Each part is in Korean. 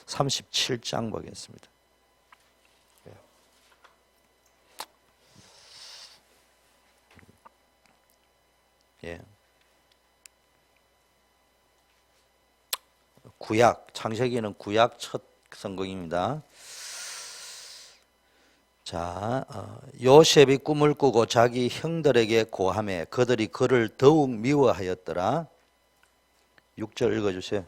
37장 보겠습니다. 예. 구약, 창세기는 구약 첫 성경입니다. 자, 요셉이 꿈을 꾸고 자기 형들에게 고하매 그들이 그를 더욱 미워하였더라. 6절 읽어주세요.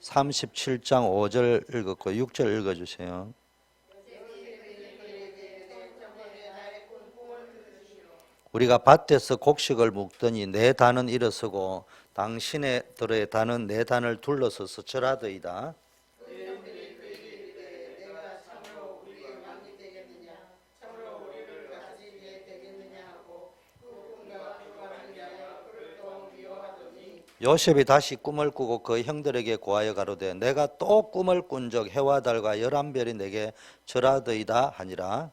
37장 5절 읽었고 6절 읽어주세요. 우리가 밭에서 곡식을 묵더니 내 단은 일어서고 당신의 들의 단은 내 단을 둘러서서 절하더이다. 요셉이 다시 꿈을 꾸고 그 형들에게 고하여 가로되 내가 또 꿈을 꾼 적 해와 달과 11별이 내게 절하더이다 하니라.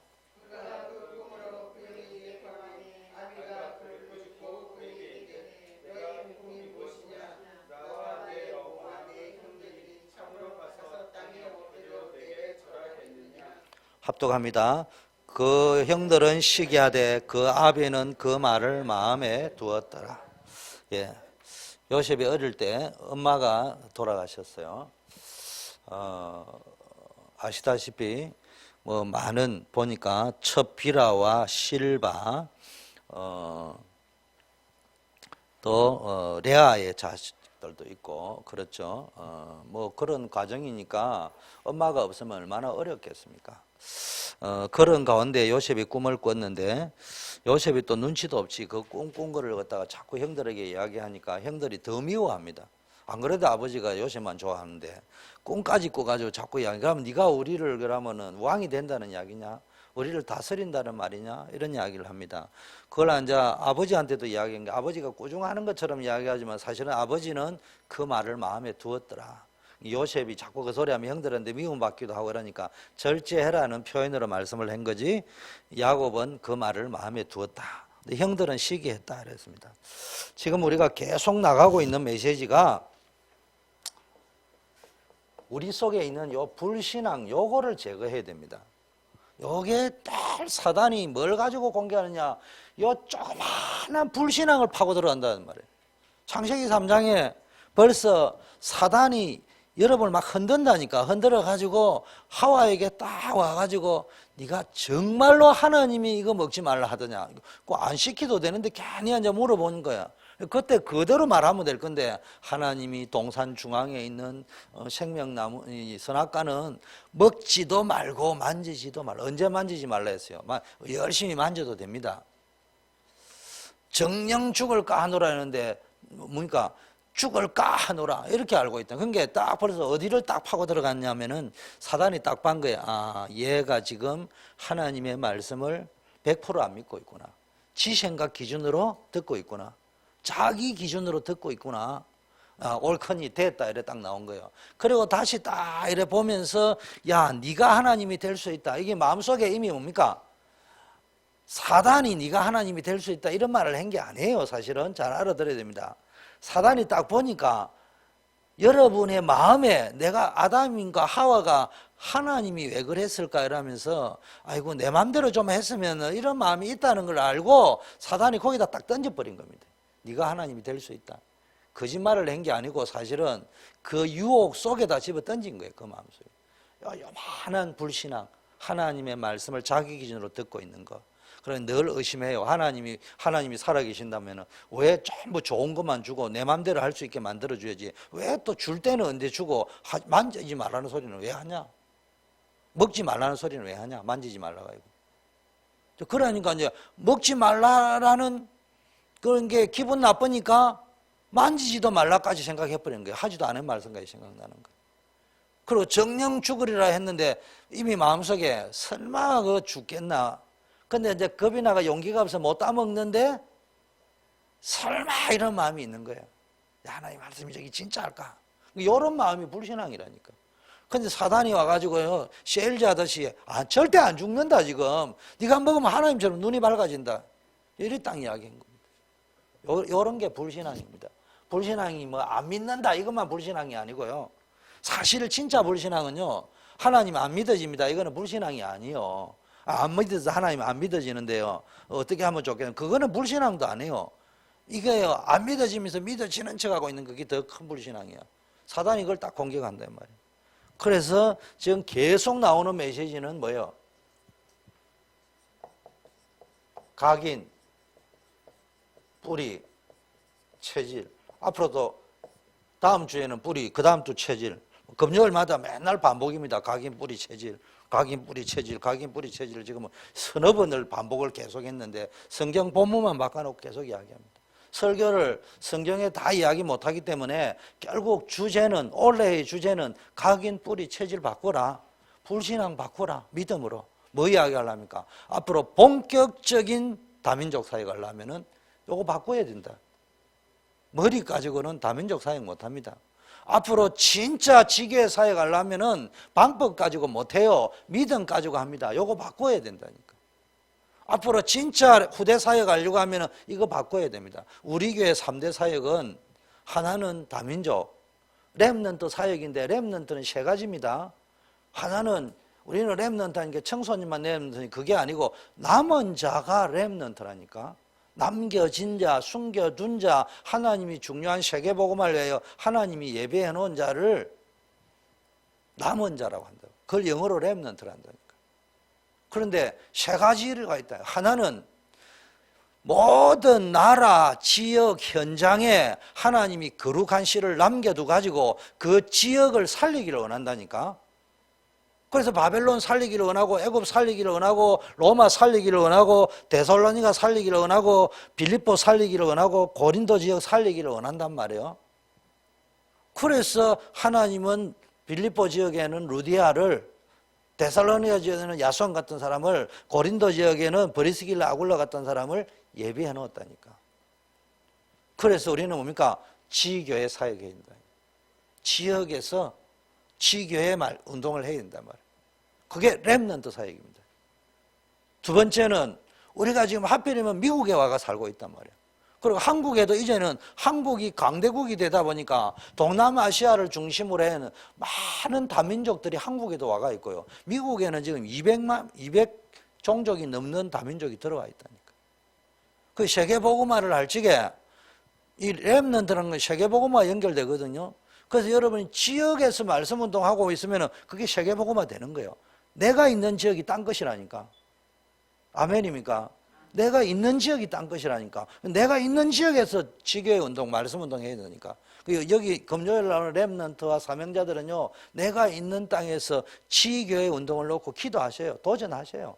합독합니다. 그 형들은 시기하되 그 아비는 그 말을 마음에 두었더라. 예. 요셉이 어릴 때 엄마가 돌아가셨어요. 아시다시피 뭐 많은 보니까 첩비라와 실바 또 레아의 자식들도 있고 그렇죠. 뭐 그런 과정이니까 엄마가 없으면 얼마나 어렵겠습니까? 그런 가운데 요셉이 꿈을 꿨는데 요셉이 또 눈치도 없이 그 꿈꾼 거를 갖다가 자꾸 형들에게 이야기하니까 형들이 더 미워합니다. 안 그래도 아버지가 요셉만 좋아하는데 꿈까지 꿔가지고 자꾸 이야기. 그럼 네가 우리를 그러면은 왕이 된다는 이야기냐? 우리를 다스린다는 말이냐? 이런 이야기를 합니다. 그걸 이제 아버지한테도 이야기한 게 아버지가 꾸중하는 것처럼 이야기하지만 사실은 아버지는 그 말을 마음에 두었더라. 요셉이 자꾸 그 소리하면 형들한테 미움받기도 하고 그러니까 절제해라는 표현으로 말씀을 한 거지 야곱은 그 말을 마음에 두었다. 근데 형들은 시기했다 그랬습니다. 지금 우리가 계속 나가고 있는 메시지가 우리 속에 있는 요 불신앙 요거를 제거해야 됩니다. 요게 딱 사단이 뭘 가지고 공격하느냐 요 조그마한 불신앙을 파고 들어간다는 말이에요. 창세기 3장에 벌써 사단이 여러분을 막 흔든다니까. 흔들어 가지고 하와에게 딱 와가지고 네가 정말로 하나님이 이거 먹지 말라 하더냐. 꼭 안 시켜도 되는데 괜히 이제 물어보는 거야. 그때 그대로 말하면 될 건데 하나님이 동산 중앙에 있는 생명나무 선악과는 먹지도 말고 만지지도 말라. 언제 만지지 말라 했어요? 열심히 만져도 됩니다. 정령 죽을 까노라 했는데 뭡니까? 죽을 까노라 이렇게 알고 있다. 그러니까 딱 벌써 어디를 딱 파고 들어갔냐면은 사단이 딱 반 거야. 아, 얘가 지금 하나님의 말씀을 100% 안 믿고 있구나. 지 생각 기준으로 듣고 있구나. 자기 기준으로 듣고 있구나. 옳거니 됐다 이래 딱 나온 거예요. 그리고 다시 딱 이래 보면서 야, 네가 하나님이 될 수 있다. 이게 마음속에 이미 뭡니까? 사단이 네가 하나님이 될 수 있다 이런 말을 한 게 아니에요. 사실은 잘 알아들어야 됩니다. 사단이 딱 보니까 여러분의 마음에 내가 아담인가 하와가 하나님이 왜 그랬을까 이러면서 아이고 내 마음대로 좀 했으면 이런 마음이 있다는 걸 알고 사단이 거기다 딱 던져버린 겁니다. 네가 하나님이 될 수 있다. 거짓말을 한 게 아니고 사실은 그 유혹 속에다 집어 던진 거예요. 그 마음속에. 요만한 불신앙, 하나님의 말씀을 자기 기준으로 듣고 있는 거. 그래 늘 의심해요. 하나님이 살아계신다면 왜 전부 좋은 것만 주고 내 마음대로 할 수 있게 만들어줘야지. 왜 또 줄 때는 언제 주고 만지지 말라는 소리는 왜 하냐? 먹지 말라는 소리는 왜 하냐? 만지지 말라고 하고. 그러니까 이제 먹지 말라라는 그런 게 기분 나쁘니까 만지지도 말라까지 생각해버리는 거예요. 하지도 않은 말 생각이 생각나는 거예요. 그리고 정령 죽으리라 했는데 이미 마음속에 설마 그거 죽겠나? 근데 이제 겁이 나가 용기가 없어 못 따먹는데 설마 이런 마음이 있는 거예요. 야, 하나님 말씀이 저기 진짜 할까? 이런 마음이 불신앙이라니까. 근데 사단이 와가지고요 셰일즈 하듯이 절대 안 죽는다 지금. 네가 먹으면 하나님처럼 눈이 밝아진다. 이리 딱 이야기한 겁니다. 이런 게 불신앙입니다. 불신앙이 뭐 안 믿는다 이것만 불신앙이 아니고요. 사실 진짜 불신앙은요, 하나님 안 믿어집니다. 이거는 불신앙이 아니에요. 안 믿어서 하나님 안 믿어지는데요. 어떻게 하면 좋겠냐. 그거는 불신앙도 아니에요. 이게요, 안 믿어지면서 믿어지는 척하고 있는 그게 더 큰 불신앙이야. 사단이 이걸 딱 공격한단 말이에요. 그래서 지금 계속 나오는 메시지는 뭐예요? 각인, 뿌리, 체질. 앞으로도 다음 주에는 뿌리, 그 다음 주 체질. 금요일마다 맨날 반복입니다. 각인, 뿌리, 체질. 각인, 뿌리, 체질. 각인, 뿌리, 체질을 지금 서너 번을 반복을 계속했는데 성경 본문만 바꿔놓고 계속 이야기합니다. 설교를 성경에 다 이야기 못하기 때문에 결국 주제는, 올해의 주제는 각인, 뿌리, 체질 바꾸라. 불신앙 바꾸라. 믿음으로. 뭐 이야기하려합니까? 앞으로 본격적인 다민족 사회가 하려면은 요거 바꿔야 된다. 머리 가지고는 다민족 사회 못합니다. 앞으로 진짜 지교회 사회 가려면은 방법 가지고 못해요. 믿음 가지고 합니다. 요거 바꿔야 된다니까. 앞으로 진짜 후대 사회 가려고 하면은 이거 바꿔야 됩니다. 우리 교회 3대 사역은 하나는 다민족, 렘넌트 사역인데 렘넌트는 세 가지입니다. 하나는 우리는 렘넌트 하니까 청소년만 렘넌트니 그게 아니고 남은 자가 렘넌트라니까. 남겨진 자, 숨겨둔 자, 하나님이 중요한 세계복음을 위하여 하나님이 예배해 놓은 자를 남은 자라고 한다고. 그걸 영어로 렘넌트라 한다니까. 그런데 세 가지가 있다. 하나는 모든 나라, 지역, 현장에 하나님이 거룩한 씨를 남겨두 가지고 그 지역을 살리기를 원한다니까. 그래서 바벨론 살리기를 원하고 애굽 살리기를 원하고 로마 살리기를 원하고 데살로니가 살리기를 원하고 빌립보 살리기를 원하고 고린도 지역 살리기를 원한단 말이에요. 그래서 하나님은 빌립보 지역에는 루디아를, 데살로니가 지역에는 야손 같은 사람을, 고린도 지역에는 브리스길라 아굴라 같은 사람을 예비해 놓았다니까. 그래서 우리는 뭡니까? 지교회 사역해야 된다. 지역에서 지교회 운동을 해야 된단 말이에요. 그게 렘넌트 사역입니다. 두 번째는 우리가 지금 하필이면 미국에 와가 살고 있단 말이에요. 그리고 한국에도 이제는 한국이 강대국이 되다 보니까 동남아시아를 중심으로 해는 많은 다민족들이 한국에도 와가 있고요. 미국에는 지금 200 종족이 넘는 다민족이 들어와 있다니까. 그 세계복음화를 할 적에 이 렘넌트라는 건 세계복음화 연결되거든요. 그래서 여러분이 지역에서 말씀 운동하고 있으면 그게 세계복음화 되는 거예요. 내가 있는 지역이 딴 것이라니까. 아멘입니까? 내가 있는 지역이 딴 것이라니까. 내가 있는 지역에서 지교회 운동, 말씀 운동 해야 되니까. 여기 금요일 날 렘넌트와 사명자들은요, 내가 있는 땅에서 지교회 운동을 놓고 기도하세요. 도전하세요.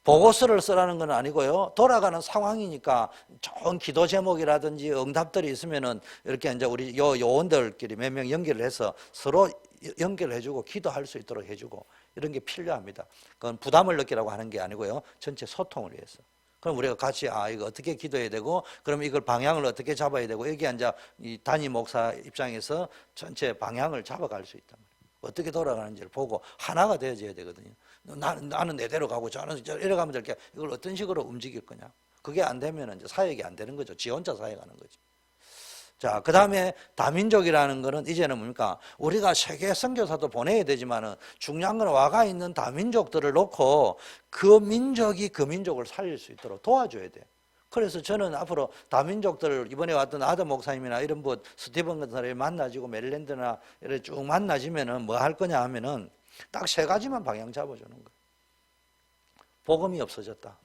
보고서를 쓰라는 건 아니고요. 돌아가는 상황이니까 좋은 기도 제목이라든지 응답들이 있으면은 이렇게 이제 우리 요원들끼리 몇 명 연결을 해서 서로 연결해주고 기도할 수 있도록 해주고 이런 게 필요합니다. 그건 부담을 느끼라고 하는 게 아니고요. 전체 소통을 위해서. 그럼 우리가 같이 이거 어떻게 기도해야 되고, 그럼 이걸 방향을 어떻게 잡아야 되고, 여기 앉아 이 단임 목사 입장에서 전체 방향을 잡아갈 수 있단 말이에요. 어떻게 돌아가는지를 보고 하나가 되어져야 되거든요. 나는 내대로 가고 저는 이래가면 될게 이걸 어떤 식으로 움직일 거냐. 그게 안 되면 이제 사역이 안 되는 거죠. 지 혼자 사역하는 거죠. 자, 그 다음에 다민족이라는 거는 이제는 뭡니까? 우리가 세계 선교사도 보내야 되지만은 중요한 건 와가 있는 다민족들을 놓고 그 민족이 그 민족을 살릴 수 있도록 도와줘야 돼. 그래서 저는 앞으로 다민족들 이번에 왔던 아더 목사님이나 이런 분 스티븐 같은 사람이 만나지고 메릴랜드나 이렇게 쭉 만나지면은 뭐 할 거냐 하면은 딱 세 가지만 방향 잡아주는 거예요. 복음이 없어졌다.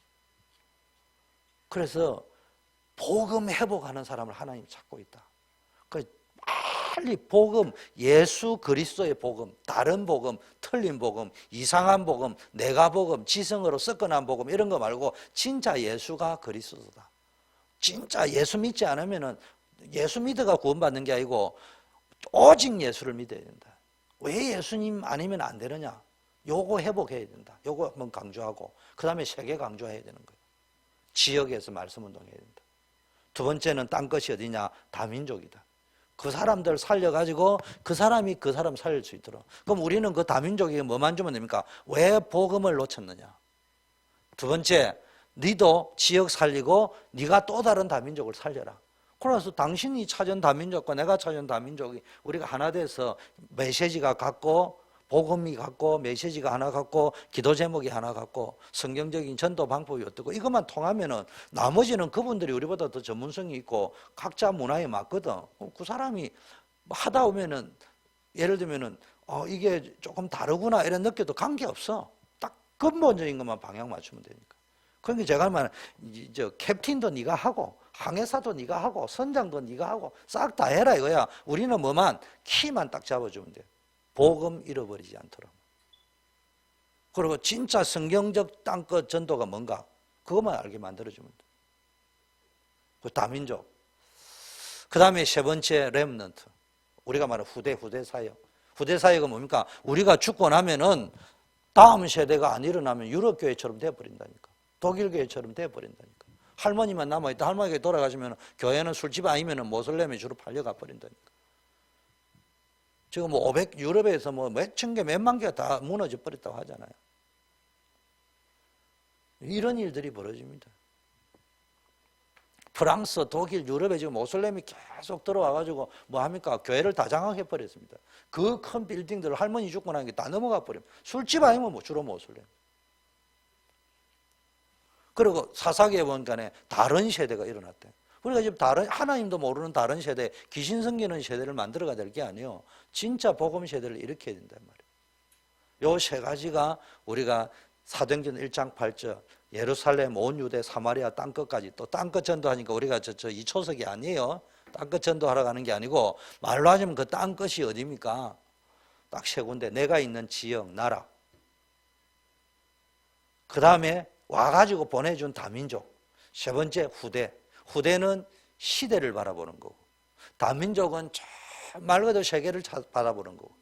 그래서 복음 회복하는 사람을 하나님이 찾고 있다. 빨리 복음, 예수 그리스도의 복음, 다른 복음, 틀린 복음, 이상한 복음, 내가 복음, 지성으로 섞어난 복음 이런 거 말고 진짜 예수가 그리스도다. 진짜 예수 믿지 않으면은 예수 믿어가 구원받는 게 아니고 오직 예수를 믿어야 된다. 왜 예수님 아니면 안 되느냐? 요거 회복해야 된다. 요거 한번 강조하고 그 다음에 세계 강조해야 되는 거예요. 지역에서 말씀 운동해야 된다. 두 번째는 딴 것이 어디냐? 다민족이다. 그 사람들 살려가지고 그 사람이 그 사람 살릴 수 있도록. 그럼 우리는 그 다민족에게 뭐만 주면 됩니까? 왜 복음을 놓쳤느냐? 두 번째, 니도 지역 살리고 네가 또 다른 다민족을 살려라. 그래서 당신이 찾은 다민족과 내가 찾은 다민족이 우리가 하나 돼서 메시지가 같고 복음이 같고 메시지가 하나 같고 기도 제목이 하나 같고 성경적인 전도 방법이 어떻고 이것만 통하면은 나머지는 그분들이 우리보다 더 전문성이 있고 각자 문화에 맞거든. 그 사람이 하다 보면은 예를 들면은 이게 조금 다르구나 이런 느껴도 관계없어. 딱 근본적인 것만 방향 맞추면 되니까. 그러니까 제가 말하는 캡틴도 네가 하고 항해사도 네가 하고 선장도 네가 하고 싹 다 해라 이거야. 우리는 뭐만 키만 딱 잡아주면 돼. 복음 잃어버리지 않도록. 그리고 진짜 성경적 땅끝 전도가 뭔가 그것만 알게 만들어주면 돼. 그 다민족. 그 다음에 세 번째 렘넌트. 우리가 말하는 후대 사역. 후대 사역은 뭡니까? 우리가 죽고 나면은 다음 세대가 안 일어나면 유럽 교회처럼 돼버린다니까. 독일 교회처럼 돼버린다니까. 할머니만 남아있다. 할머니가 돌아가시면 교회는 술집 아니면 모슬렘에 주로 팔려가 버린다니까. 지금 뭐 500, 유럽에서 뭐 몇천 개, 몇만 개가 다 무너져 버렸다고 하잖아요. 이런 일들이 벌어집니다. 프랑스, 독일, 유럽에 지금 모슬렘이 계속 들어와가지고 뭐 합니까? 교회를 다 장악해 버렸습니다. 그 큰 빌딩들을 할머니 죽고 나는 게 다 넘어가 버리면 술집 아니면 뭐 주로 모슬렘. 그리고 사사기에 보니까 다른 세대가 일어났대. 우리가 지금 하나님도 모르는 다른 세대, 귀신 섬기는 세대를 만들어가야 될 게 아니에요. 진짜 복음 세대를 일으켜야 된단 말이에요. 요 세 가지가 우리가 사도행전 1장 8절, 예루살렘, 온 유대, 사마리아 땅끝까지 또 땅끝 전도하니까 우리가 이 초석이 아니에요. 땅끝 전도하러 가는 게 아니고 말로 하자면 그 땅끝이 어디입니까? 딱 세 군데. 내가 있는 지역, 나라. 그 다음에 와가지고 보내준 다민족. 세 번째 후대. 후대는 시대를 바라보는 거고 다민족은 말 그대로 세계를 바라보는 거고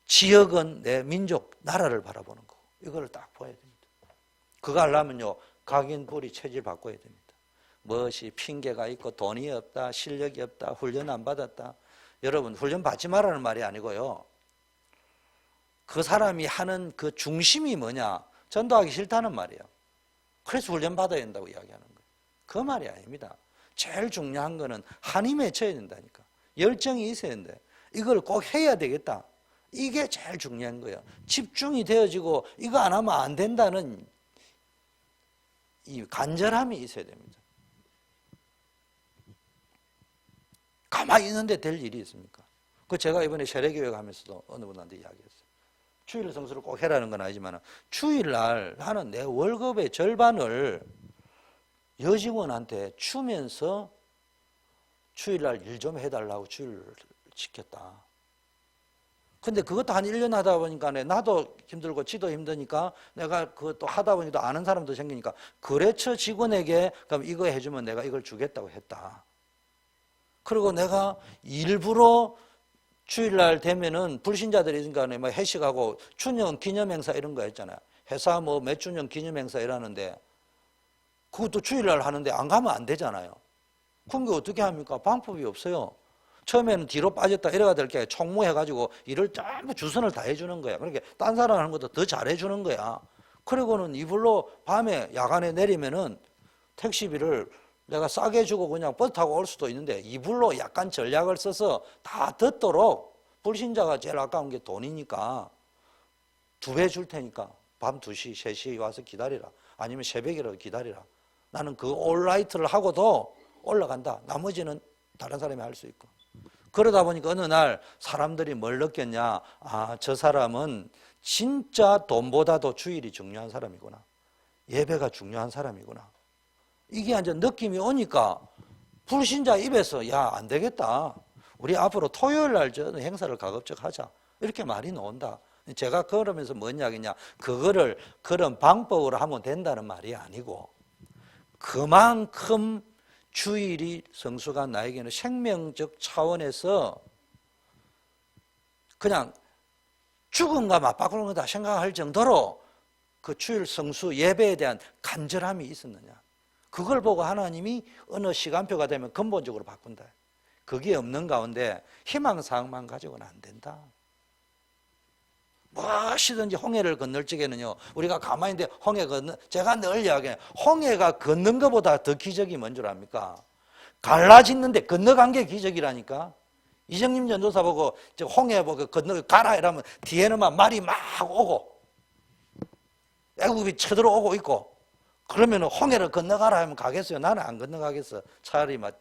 지역은 내 민족, 나라를 바라보는 거고 이거를 딱 봐야 됩니다. 그거 하려면요 각인불이 체질 바꿔야 됩니다. 무엇이 핑계가 있고 돈이 없다, 실력이 없다, 훈련 안 받았다. 여러분 훈련 받지 말라는 말이 아니고요. 그 사람이 하는 그 중심이 뭐냐? 전도하기 싫다는 말이에요. 그래서 훈련 받아야 된다고 이야기하는 거예요. 그 말이 아닙니다. 제일 중요한 거는 한이 맺혀야 된다니까. 열정이 있어야 된다. 이걸 꼭 해야 되겠다. 이게 제일 중요한 거예요. 집중이 되어지고 이거 안 하면 안 된다는 이 간절함이 있어야 됩니다. 가만히 있는데 될 일이 있습니까? 그 제가 이번에 세례교회 가면서도 어느 분한테 이야기했어요. 주일 성수를 꼭 해라는 건 아니지만 주일날 나는 내 월급의 절반을 여직원한테 주면서 주일날 일 좀 해달라고 주일을 지켰다. 근데 그것도 한 1년 하다 보니까 나도 힘들고 지도 힘드니까 내가 그것도 하다 보니까 또 아는 사람도 생기니까 거래처 직원에게 그럼 이거 해주면 내가 이걸 주겠다고 했다. 그리고 내가 일부러 주일날 되면은 불신자들이 있으니까 뭐 회식하고 춘영 기념행사 이런 거 했잖아요. 회사 뭐 몇 주년 기념행사 이러는데 그것도 주일날 하는데 안 가면 안 되잖아요. 그런 게 어떻게 합니까? 방법이 없어요. 처음에는 뒤로 빠졌다 이래가 될 게 총무해가지고 일을 전부 주선을 다 해주는 거야. 그러니까 딴 사람 하는 것도 더 잘해주는 거야. 그리고는 이불로 밤에 야간에 내리면은 택시비를 내가 싸게 주고 그냥 버스 타고 올 수도 있는데 이불로 약간 전략을 써서 다 듣도록 불신자가 제일 아까운 게 돈이니까 2배 줄 테니까 밤 2시, 3시 와서 기다리라. 아니면 새벽이라도 기다리라. 나는 그 올라이트를 하고도 올라간다. 나머지는 다른 사람이 할 수 있고. 그러다 보니까 어느 날 사람들이 뭘 느꼈냐. 아, 저 사람은 진짜 돈보다도 주일이 중요한 사람이구나. 예배가 중요한 사람이구나. 이게 이제 느낌이 오니까 불신자 입에서 야, 안 되겠다. 우리 앞으로 토요일 날 저 행사를 가급적 하자. 이렇게 말이 나온다. 제가 그러면서 뭔 이야기냐. 그거를 그런 방법으로 하면 된다는 말이 아니고 그만큼 주일이 성수가 나에게는 생명적 차원에서 그냥 죽음과 맞바꾸는 거다 생각할 정도로 그 주일 성수 예배에 대한 간절함이 있었느냐. 그걸 보고 하나님이 어느 시간표가 되면 근본적으로 바꾼다. 그게 없는 가운데 희망사항만 가지고는 안 된다. 무엇이든지 홍해를 건널 적에는요, 우리가 가만히 있는데 제가 늘 이야기해요. 홍해가 걷는 것보다 더 기적이 뭔 줄 압니까? 갈라짓는데 건너간 게 기적이라니까. 이정림 전도사 보고 홍해 보고 가라 이러면 뒤에는 막 말이 막 오고 애국이 쳐들어오고 있고, 그러면 홍해를 건너가라 하면 가겠어요? 나는 안 건너가겠어. 차라리 막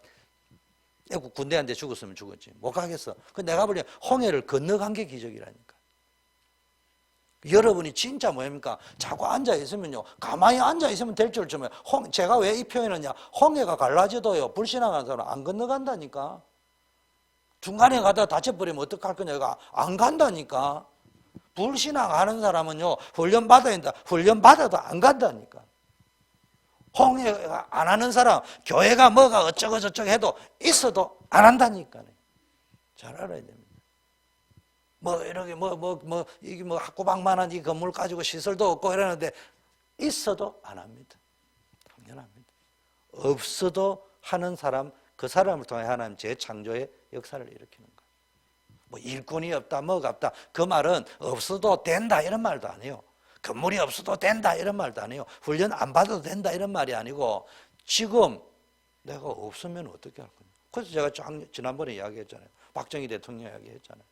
애국 군대한테 죽었으면 죽었지. 못 가겠어. 그 내가 보기엔 홍해를 건너간 게 기적이라니까. 여러분이 진짜 뭐입니까? 자꾸 앉아있으면요, 가만히 앉아있으면 될 줄 알면, 제가 왜 이 표현을 하냐, 홍해가 갈라져도요, 불신앙하는 사람은 안 건너간다니까. 중간에 가다 다쳐버리면 어떡할 거냐, 안 간다니까. 불신앙하는 사람은요, 훈련받아야 된다. 훈련받아도 안 간다니까. 홍해가 안 하는 사람, 교회가 뭐가 어쩌고저쩌고 해도 있어도 안 한다니까요. 잘 알아야 됩니다. 이렇게 이게 학구방만한 이 건물 가지고 시설도 없고 이러는데 있어도 안 합니다. 당연합니다. 없어도 하는 사람, 그 사람을 통해 하나님 재창조의 역사를 일으키는 거예요. 일꾼이 없다, 뭐가 없다. 그 말은 없어도 된다 이런 말도 아니에요. 건물이 없어도 된다 이런 말도 아니에요. 훈련 안 받아도 된다 이런 말이 아니고, 지금 내가 없으면 어떻게 할 거냐. 그래서 제가 지난번에 이야기했잖아요. 박정희 대통령 이야기했잖아요.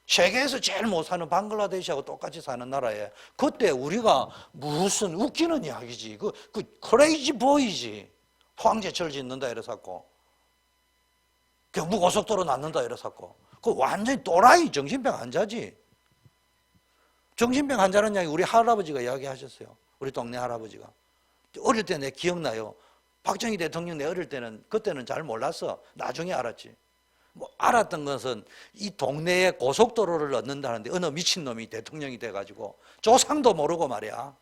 세계에서 제일 못 사는 방글라데시하고 똑같이 사는 나라에 그때 우리가 무슨 웃기는 이야기지. 그 크레이지 보이지. 황제철 짓는다 이래서고 경부고속도로 낳는다 이래서고 그 완전히 또라이 정신병 환자지. 정신병 환자는 이야기 우리 할아버지가 이야기하셨어요. 우리 동네 할아버지가. 어릴 때 내 기억나요. 박정희 대통령 내 어릴 때는 그때는 잘 몰랐어. 나중에 알았지. 알았던 것은 이 동네에 고속도로를 얻는다는데 어느 미친놈이 대통령이 돼가지고 조상도 모르고 말이야.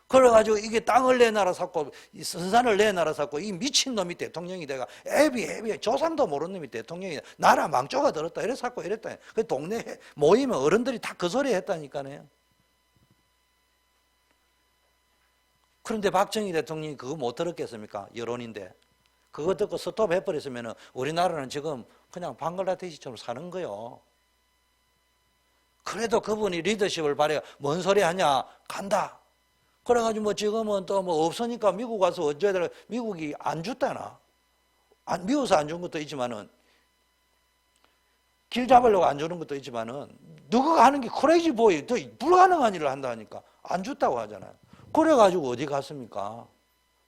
그래가지고 이게 땅을 내놔라 샀고 이 선산을 내놔라 샀고 이 미친놈이 대통령이 돼가 애비 조상도 모르는 놈이 대통령이 나라 망조가 들었다 이래 샀고 이랬다. 그 동네에 모이면 어른들이 다 그 소리 했다니까요. 그런데 박정희 대통령이 그거 못 들었겠습니까? 여론인데. 그거 듣고 스톱해버렸으면 우리나라는 지금 그냥 방글라데시처럼 사는 거요. 그래도 그분이 리더십을 발휘해. 뭔 소리 하냐? 간다. 그래가지고 지금은 또 없으니까 미국 가서 어쩌야 되나. 미국이 안 줬다나. 미워서 안 준 것도 있지만은, 길 잡으려고 안 주는 것도 있지만은, 누가 하는 게 크레이지 보이. 또 불가능한 일을 한다니까. 안 줬다고 하잖아요. 그래가지고 어디 갔습니까?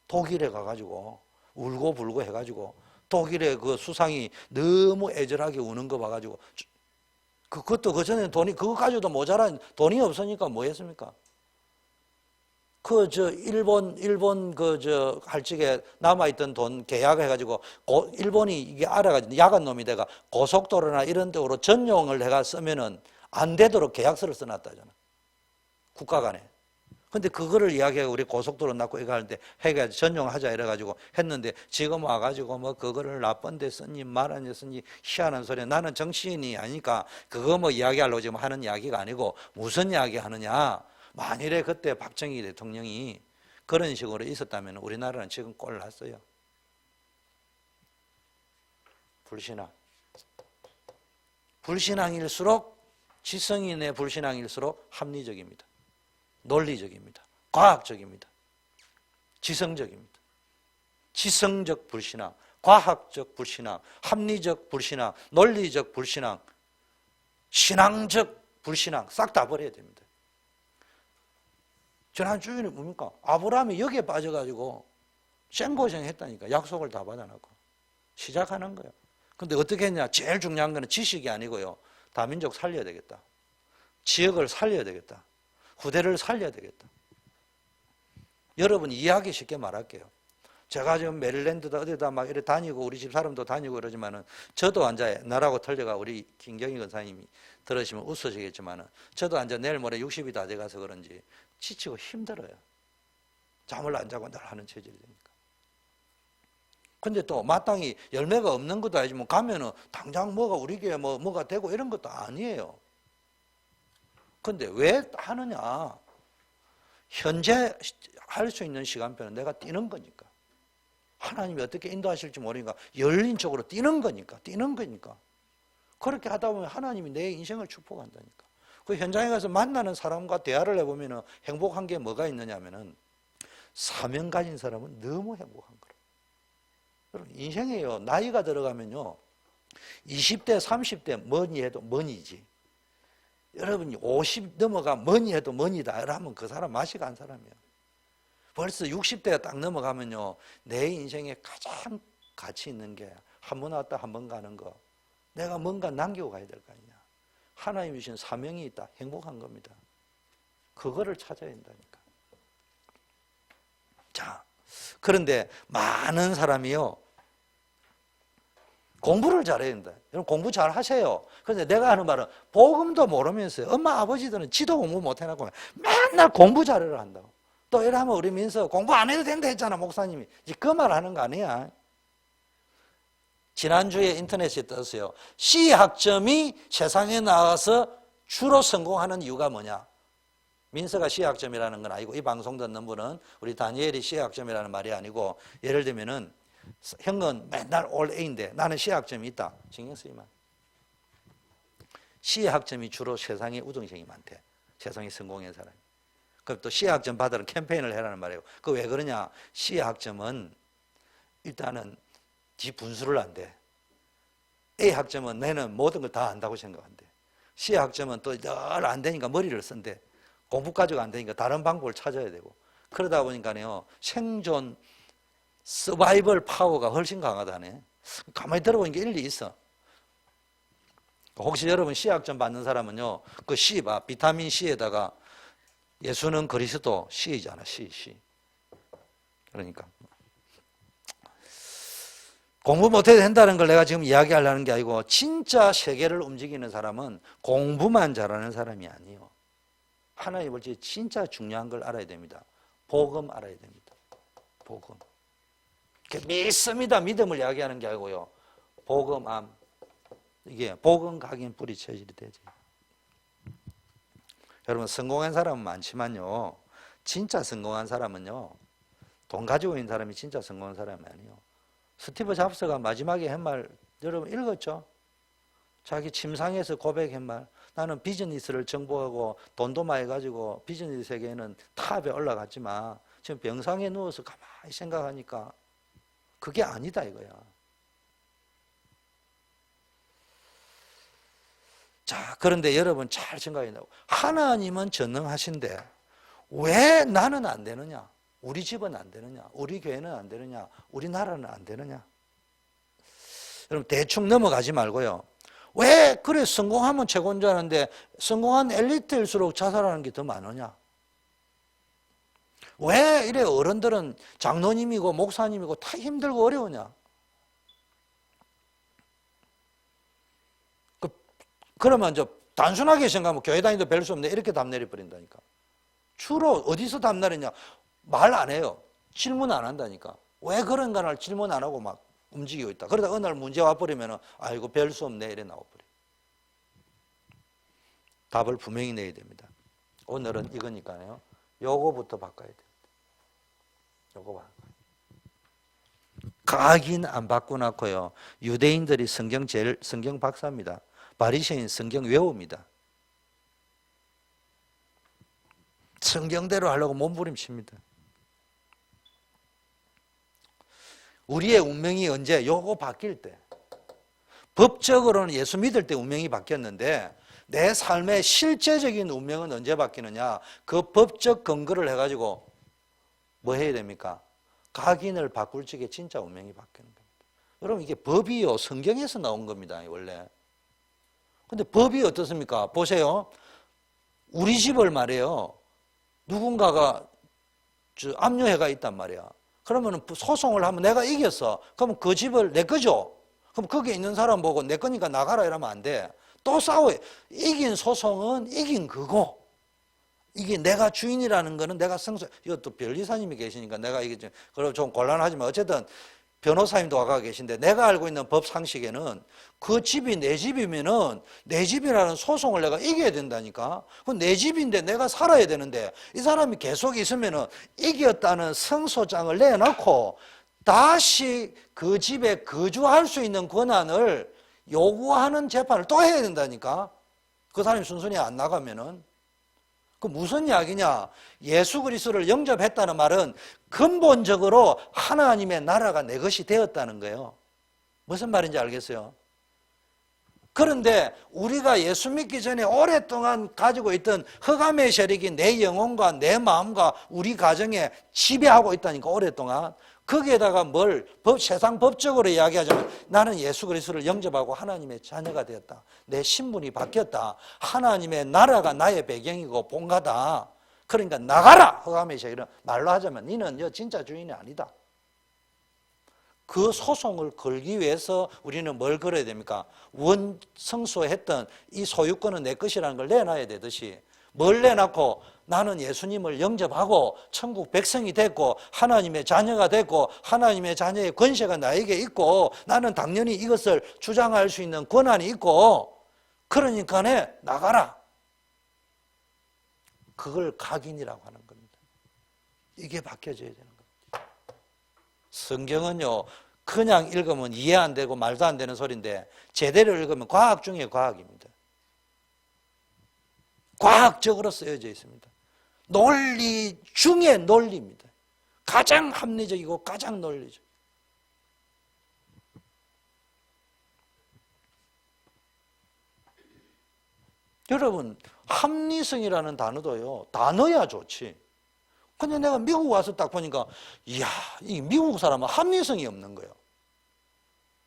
독일에 가가지고. 울고 불고 해가지고 독일의 그 수상이 너무 애절하게 우는 거 봐가지고 그것도 그 전에 그거 가지고도 모자란 돈이 없으니까 뭐 했습니까? 일본 할 적에 남아있던 돈 계약해가지고 일본이 이게 알아가지고 야간 놈이 돼가 고속도로나 이런 데로 전용을 해가 쓰면은 안 되도록 계약서를 써놨다잖아. 국가 간에. 근데 그거를 이야기하고 우리 고속도로 놨고 이거 하는데 해가 전용하자 이래가지고 했는데 지금 와가지고 그거를 나쁜 데 쓰니 말안 데 쓰니 희한한 소리. 나는 정치인이 아니니까 그거 이야기하려고 지금 하는 이야기가 아니고 무슨 이야기 하느냐. 만일에 그때 박정희 대통령이 그런 식으로 있었다면 우리나라는 지금 꼴 났어요. 불신앙일수록 지성인의 불신앙일수록 합리적입니다. 논리적입니다. 과학적입니다. 지성적입니다. 지성적 불신앙, 과학적 불신앙, 합리적 불신앙, 논리적 불신앙, 신앙적 불신앙 싹 다 버려야 됩니다. 지난 주일에 뭡니까? 아브라함이 여기에 빠져가지고 생고생했다니까. 약속을 다 받아놓고 시작하는 거예요. 근데 어떻게 했냐? 제일 중요한 거는 지식이 아니고요. 다민족 살려야 되겠다. 지역을 살려야 되겠다. 후대를 살려야 되겠다. 여러분 이해하기 쉽게 말할게요. 제가 지금 메릴랜드다 어디다 막 이래 다니고 우리 집 사람도 다니고 그러지만은 저도 앉아 나라고 틀려가 우리 김경희 권사님이 들으시면 웃으시겠지만은 저도 앉아 내일 모레 60이 다 돼가서 그런지 지치고 힘들어요. 잠을 안 자고 늘 하는 체질이 되니까. 근데 또 마땅히 열매가 없는 것도 아니지만 가면은 당장 뭐가 우리 교회 뭐가 되고 이런 것도 아니에요. 근데 왜 하느냐? 현재 할 수 있는 시간표는 내가 뛰는 거니까. 하나님이 어떻게 인도하실지 모르니까 열린 쪽으로 뛰는 거니까. 그렇게 하다 보면 하나님이 내 인생을 축복한다니까. 그 현장에 가서 만나는 사람과 대화를 해보면 행복한 게 뭐가 있느냐면은 사명 가진 사람은 너무 행복한 거예요. 여러분, 인생이에요. 나이가 들어가면요. 20대, 30대 뭐니 해도 뭐니지. 여러분이 50 넘어가 뭐니 해도 뭐니다. 이러면 그 사람 맛이 간 사람이에요. 벌써 60대가 딱 넘어가면요. 내 인생에 가장 가치 있는 게 한 번 왔다 한 번 가는 거. 내가 뭔가 남기고 가야 될 거 아니냐. 하나님이 주신 사명이 있다. 행복한 겁니다. 그거를 찾아야 된다니까. 자, 그런데 많은 사람이요. 공부를 잘해야 된다. 여러분 공부 잘 하세요. 그런데 내가 하는 말은 복음도 모르면서요. 엄마 아버지들은 지도 공부 못 해놓고 맨날 공부 잘해라 한다고. 또 이러면 우리 민서 공부 안 해도 된다 했잖아 목사님이. 그 말 하는 거 아니야. 지난주에 인터넷에 떴어요. C학점이 세상에 나와서 주로 성공하는 이유가 뭐냐. 민서가 C학점이라는 건 아니고 이 방송 듣는 분은 우리 다니엘이 C학점이라는 말이 아니고 예를 들면은 형은 맨날 올 A인데 나는 C학점이 있다. 신경 쓰이만. C학점이 주로 세상에 우등생이 많대. 세상에 성공한 사람이. 그럼 또 C학점 받으러 캠페인을 해라는 말이에요. 그 왜 그러냐. C학점은 일단은 지 분수를 안 돼. A학점은 내는 모든 걸 다 안다고 생각한대. C학점은 또 늘 안 되니까 머리를 쓴대. 공부 가지고 안 되니까 다른 방법을 찾아야 되고. 그러다 보니까요. 생존 서바이벌 파워가 훨씬 강하다네. 가만히 들어보니까 일리 있어. 혹시 여러분 C학점 받는 사람은요. 그 C 봐. 비타민 C에다가 예수는 그리스도 C이잖아. C. 그러니까 공부 못해도 된다는 걸 내가 지금 이야기하려는 게 아니고 진짜 세계를 움직이는 사람은 공부만 잘하는 사람이 아니에요. 하나님 볼지 진짜 중요한 걸 알아야 됩니다. 복음 알아야 됩니다. 복음. 믿습니다. 믿음을 이야기하는 게 아니고요. 복음암. 이게 복음 각인 뿌리 체질이 되지. 여러분 성공한 사람은 많지만요. 진짜 성공한 사람은요. 돈 가지고 있는 사람이 진짜 성공한 사람이 아니에요. 스티브 잡스가 마지막에 한 말 여러분 읽었죠? 자기 침상에서 고백한 말. 나는 비즈니스를 정복하고 돈도 많이 가지고 비즈니스 세계에는 탑에 올라갔지만 지금 병상에 누워서 가만히 생각하니까 그게 아니다 이거야. 자, 그런데 여러분 잘 생각해 보세요. 하나님은 전능하신데 왜 나는 안 되느냐? 우리 집은 안 되느냐? 우리 교회는 안 되느냐? 우리나라는 안 되느냐? 여러분 대충 넘어가지 말고요. 왜 그래 성공하면 최고인 줄 아는데 성공한 엘리트일수록 자살하는 게 더 많으냐? 왜 이래 어른들은 장로님이고 목사님이고 다 힘들고 어려우냐? 그러면 저 단순하게 생각하면 교회 다니도 별 수 없네 이렇게 답 내려버린다니까. 주로 어디서 답 내리냐? 말 안 해요. 질문 안 한다니까. 왜 그런가를 질문 안 하고 막 움직이고 있다. 그러다 어느 날 문제 와버리면 아이고 별 수 없네 이래 나와버려. 답을 분명히 내야 됩니다. 오늘은 이거니까요. 요거부터 바꿔야 돼요. 요거 봐. 각인 안 바꿔놓고요. 유대인들이 성경 박사입니다. 바리새인 성경 외웁니다. 성경대로 하려고 몸부림칩니다. 우리의 운명이 언제? 요거 바뀔 때. 법적으로는 예수 믿을 때 운명이 바뀌었는데 내 삶의 실제적인 운명은 언제 바뀌느냐? 그 법적 근거를 해가지고 뭐 해야 됩니까? 각인을 바꿀 적에 진짜 운명이 바뀌는 겁니다. 여러분 이게 법이요. 성경에서 나온 겁니다. 원래. 근데 법이 어떻습니까? 보세요. 우리 집을 말이에요. 누군가가 압류해가 있단 말이야. 그러면 소송을 하면 내가 이겼어. 그러면 그 집을 내 거죠. 그럼 거기에 있는 사람 보고 내 거니까 나가라 이러면 안 돼. 또 싸워요. 이긴 소송은 이긴 거고 이게 내가 주인이라는 거는 내가 이것도 변리사님이 계시니까 내가 이게 좀 곤란하지만 어쨌든 변호사님도 와가 계신데 내가 알고 있는 법 상식에는 그 집이 내 집이면은 내 집이라는 소송을 내가 이겨야 된다니까. 그건 내 집인데 내가 살아야 되는데 이 사람이 계속 있으면은 이겼다는 성소장을 내놓고 다시 그 집에 거주할 수 있는 권한을 요구하는 재판을 또 해야 된다니까. 그 사람이 순순히 안 나가면은 그 무슨 이야기냐? 예수 그리스도를 영접했다는 말은 근본적으로 하나님의 나라가 내 것이 되었다는 거예요. 무슨 말인지 알겠어요? 그런데 우리가 예수 믿기 전에 오랫동안 가지고 있던 흑암의 세력이 내 영혼과 내 마음과 우리 가정에 지배하고 있다니까, 오랫동안. 거기에다가 세상 법적으로 이야기하자면 나는 예수 그리스도를 영접하고 하나님의 자녀가 되었다. 내 신분이 바뀌었다. 하나님의 나라가 나의 배경이고 본가다. 그러니까 나가라! 흑암의 세력은 말로 하자면 너는 진짜 주인이 아니다. 그 소송을 걸기 위해서 우리는 뭘 걸어야 됩니까? 원성소했던 이 소유권은 내 것이라는 걸 내놔야 되듯이 뭘 내놓고 나는 예수님을 영접하고 천국 백성이 됐고 하나님의 자녀가 됐고 하나님의 자녀의 권세가 나에게 있고 나는 당연히 이것을 주장할 수 있는 권한이 있고 그러니까 나가라. 그걸 각인이라고 하는 겁니다. 이게 바뀌어져야 되는 겁니다. 성경은요 그냥 읽으면 이해 안 되고 말도 안 되는 소리인데 제대로 읽으면 과학 중에 과학입니다. 과학적으로 쓰여져 있습니다. 논리 중에 논리입니다. 가장 합리적이고 가장 논리적. 여러분 합리성이라는 단어도요 단어야 좋지. 근데 내가 미국 와서 딱 보니까 이야 이 미국 사람은 합리성이 없는 거예요.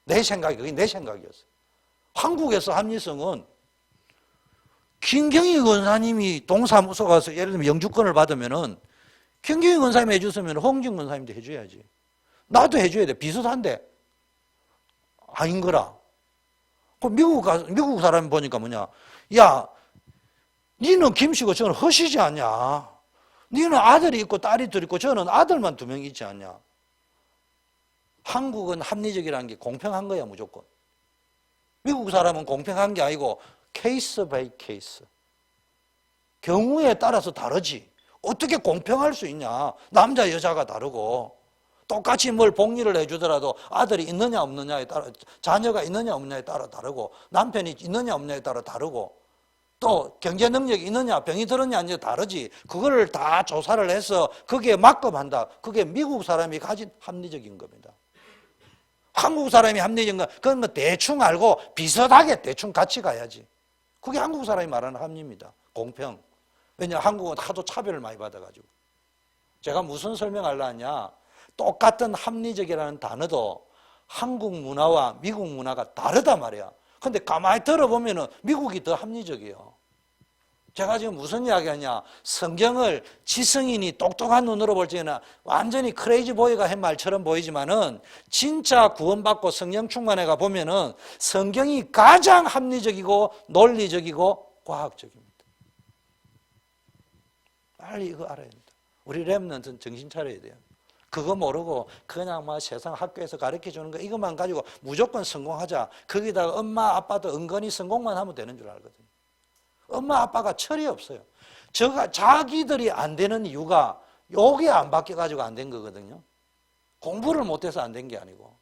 내 생각이 그게 내 생각이었어요. 한국에서 합리성은 김경희 권사님이 동사무소 가서 예를 들면 영주권을 받으면은 김경희 권사님이 해줬으면 홍진 권사님도 해줘야지. 나도 해줘야 돼. 비슷한데 아닌 거라. 미국 사람이 보니까 뭐냐? 야, 니는 김씨고 저는 허시지 않냐? 니는 아들이 있고 딸이 둘 있고 저는 아들만 2명 있지 않냐? 한국은 합리적이라는 게 공평한 거야 무조건. 미국 사람은 공평한 게 아니고 케이스 바이 케이스. 경우에 따라서 다르지. 어떻게 공평할 수 있냐? 남자 여자가 다르고 똑같이 뭘 복리를 해주더라도 아들이 있느냐 없느냐에 따라 자녀가 있느냐 없느냐에 따라 다르고 남편이 있느냐 없느냐에 따라 다르고 또 경제 능력이 있느냐 병이 들었냐 아니냐 다르지. 그거를 다 조사를 해서 거기에 맞급한다. 그게 미국 사람이 가진 합리적인 겁니다. 한국 사람이 합리적인 건 그건 뭐 대충 알고 비슷하게 대충 같이 가야지. 그게 한국 사람이 말하는 합리입니다. 공평. 왜냐하면 한국은 하도 차별을 많이 받아가지고. 제가 무슨 설명하려 하냐. 똑같은 합리적이라는 단어도 한국 문화와 미국 문화가 다르단 말이야. 근데 가만히 들어보면은 미국이 더 합리적이에요. 제가 지금 무슨 이야기 하냐. 성경을 지성인이 똑똑한 눈으로 볼 적에는 완전히 크레이지 보이가 한 말처럼 보이지만은 진짜 구원받고 성령 충만해가 보면은 성경이 가장 합리적이고 논리적이고 과학적입니다. 빨리 이거 알아야 됩니다. 우리 렘넌트는 정신 차려야 돼요. 그거 모르고 그냥 막 세상 학교에서 가르쳐주는 거 이것만 가지고 무조건 성공하자. 거기다가 엄마 아빠도 은근히 성공만 하면 되는 줄 알거든요. 엄마 아빠가 철이 없어요. 자기들이 안 되는 이유가 요게 안 바뀌어가지고 안 된 거거든요. 공부를 못해서 안 된 게 아니고.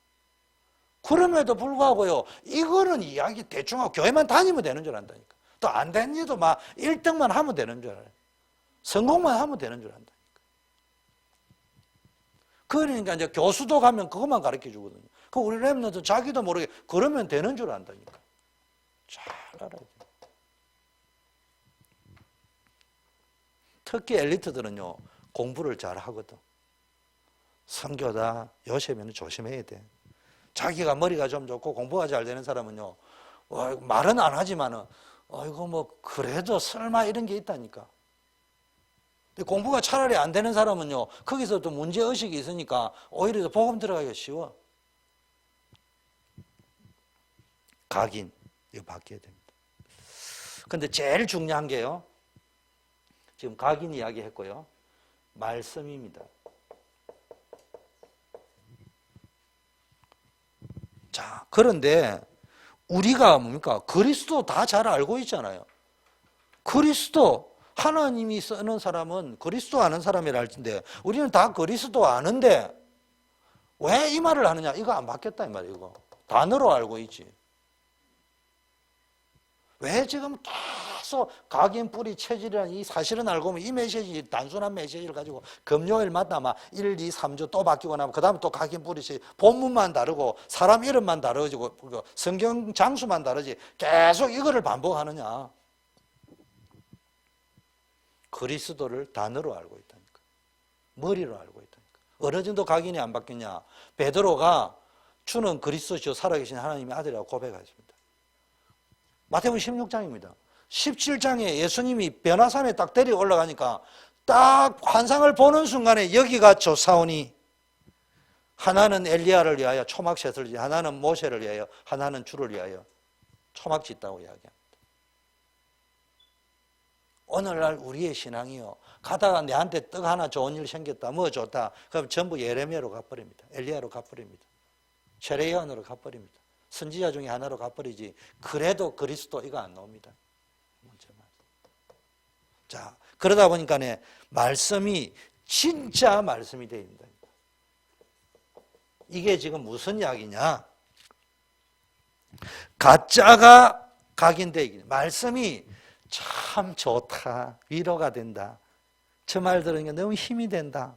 그럼에도 불구하고요. 이거는 이야기 대충 하고 교회만 다니면 되는 줄 안다니까. 또 안 된 일도 막 1등만 하면 되는 줄 알아요. 성공만 하면 되는 줄 안다니까. 그러니까 이제 교수도 가면 그것만 가르쳐 주거든요. 그 우리 렘넌트 자기도 모르게 그러면 되는 줄 안다니까. 잘 알아야 돼요. 특히 엘리트들은요, 공부를 잘 하거든. 선교다, 요셉에는 조심해야 돼. 자기가 머리가 좀 좋고 공부가 잘 되는 사람은요, 말은 안 하지만은, 이거 뭐, 그래도 설마 이런 게 있다니까. 공부가 차라리 안 되는 사람은요, 거기서 또 문제의식이 있으니까 오히려 더 복음 들어가기가 쉬워. 각인, 이거 바뀌어야 됩니다. 근데 제일 중요한 게요, 지금 각인 이야기 했고요, 말씀입니다. 자, 그런데 우리가 뭡니까? 그리스도 다 잘 알고 있잖아요. 그리스도, 하나님이 쓰는 사람은 그리스도 아는 사람이라 할 텐데 우리는 다 그리스도 아는데 왜 이 말을 하느냐? 이거 안 바뀌었다 이 말이에요. 이거 단어로 알고 있지. 왜 지금 계속 각인 뿌리 체질이라는 이 사실은 알고 보면 이 메시지 단순한 메시지를 가지고 금요일마다 막 1, 2, 3주 또 바뀌고 나면 그 다음에 또 각인 뿌리 체질 본문만 다르고 사람 이름만 다르고 성경 장수만 다르지 계속 이거를 반복하느냐. 그리스도를 단어로 알고 있다니까. 머리로 알고 있다니까. 어느 정도 각인이 안 바뀌냐. 베드로가 주는 그리스도시요 살아계신 하나님의 아들이라고 고백하였습니다. 마태복음 16장입니다. 17장에 예수님이 변화산에 딱 데리고 올라가니까 딱 환상을 보는 순간에 여기가 조사오니 하나는 엘리야를 위하여 초막셋을 하나는 모세를 위하여 하나는 주를 위하여 초막 짓다고 이야기합니다. 오늘날 우리의 신앙이요. 가다가 내한테 떡 하나 좋은 일 생겼다. 뭐 좋다. 그럼 전부 예레미야로 가버립니다. 엘리야로 가버립니다. 세례요한으로 가버립니다. 선지자 중에 하나로 가버리지. 그래도 그리스도 이거 안 나옵니다. 자, 그러다 보니까 말씀이 진짜 말씀이 됩니다. 이게 지금 무슨 이야기냐? 가짜가 각인되기. 말씀이 참 좋다. 위로가 된다. 저 말 들으니까 너무 힘이 된다.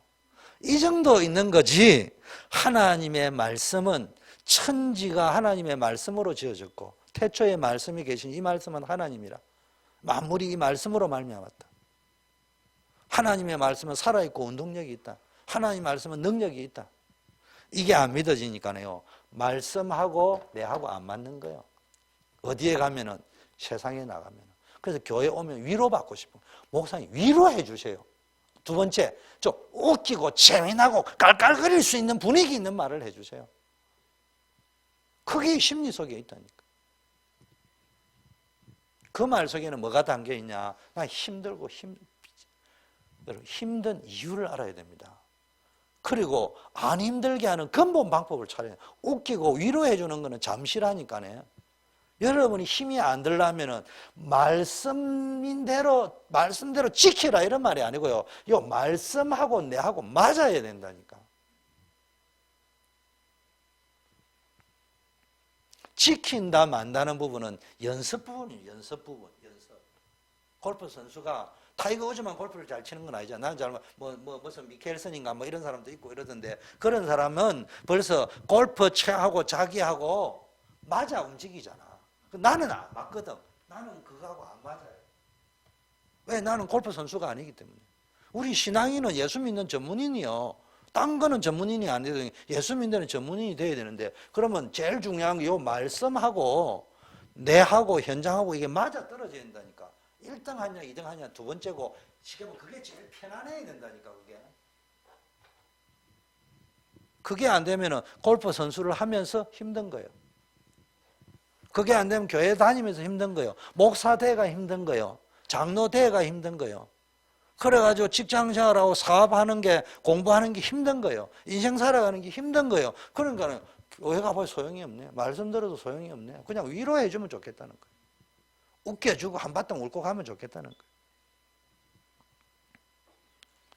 이 정도 있는 거지. 하나님의 말씀은 천지가 하나님의 말씀으로 지어졌고 태초에 말씀이 계신 이 말씀은 하나님이라. 만물이 이 말씀으로 말미암았다. 하나님의 말씀은 살아있고 운동력이 있다. 하나님의 말씀은 능력이 있다. 이게 안 믿어지니까요. 말씀하고 내하고 안 맞는 거예요. 어디에 가면은 세상에 나가면. 그래서 교회 오면 위로받고 싶은 목사님 위로해 주세요. 두 번째, 좀 웃기고 재미나고 깔깔거릴 수 있는 분위기 있는 말을 해 주세요. 그게 심리 속에 있다니까. 그 말 속에는 뭐가 담겨 있냐? 나 힘들고 힘든 이유를 알아야 됩니다. 그리고 안 힘들게 하는 근본 방법을 찾아야 돼요. 웃기고 위로해 주는 거는 잠시라니까요. 여러분이 힘이 안 들려면 말씀대로 지키라 이런 말이 아니고요. 이 말씀하고 내하고 맞아야 된다니까. 지킨다 만다는 부분은 연습 부분이에요. 연습 부분. 골프 선수가 타이거 우즈만 골프를 잘 치는 건 아니잖아. 나는 잘 무슨 미켈슨인가 뭐 이런 사람도 있고 이러던데 그런 사람은 벌써 골프 채하고 자기하고 맞아 움직이잖아. 나는 안 맞거든. 나는 그거하고 안 맞아요. 왜? 나는 골프 선수가 아니기 때문에. 우리 신앙인은 예수 믿는 전문인이요. 딴 거는 전문인이 안 되더니 예수 믿는 전문인이 돼야 되는데 그러면 제일 중요한 게 요 말씀하고 내하고 현장하고 이게 맞아 떨어져야 된다니까. 1등 하냐 2등 하냐 두 번째고 지금은 그게 제일 편안해야 된다니까 그게. 그게 안 되면은 골프 선수를 하면서 힘든 거예요. 그게 안 되면 교회 다니면서 힘든 거예요. 목사대가 힘든 거예요. 장로대가 힘든 거예요. 그래가지고 직장생활하고 사업하는 게 공부하는 게 힘든 거예요. 인생 살아가는 게 힘든 거예요. 그러니까 교회 가봐야 소용이 없네. 말씀 들어도 소용이 없네. 그냥 위로해 주면 좋겠다는 거예요. 웃겨주고 한바탕 울고 가면 좋겠다는 거예요.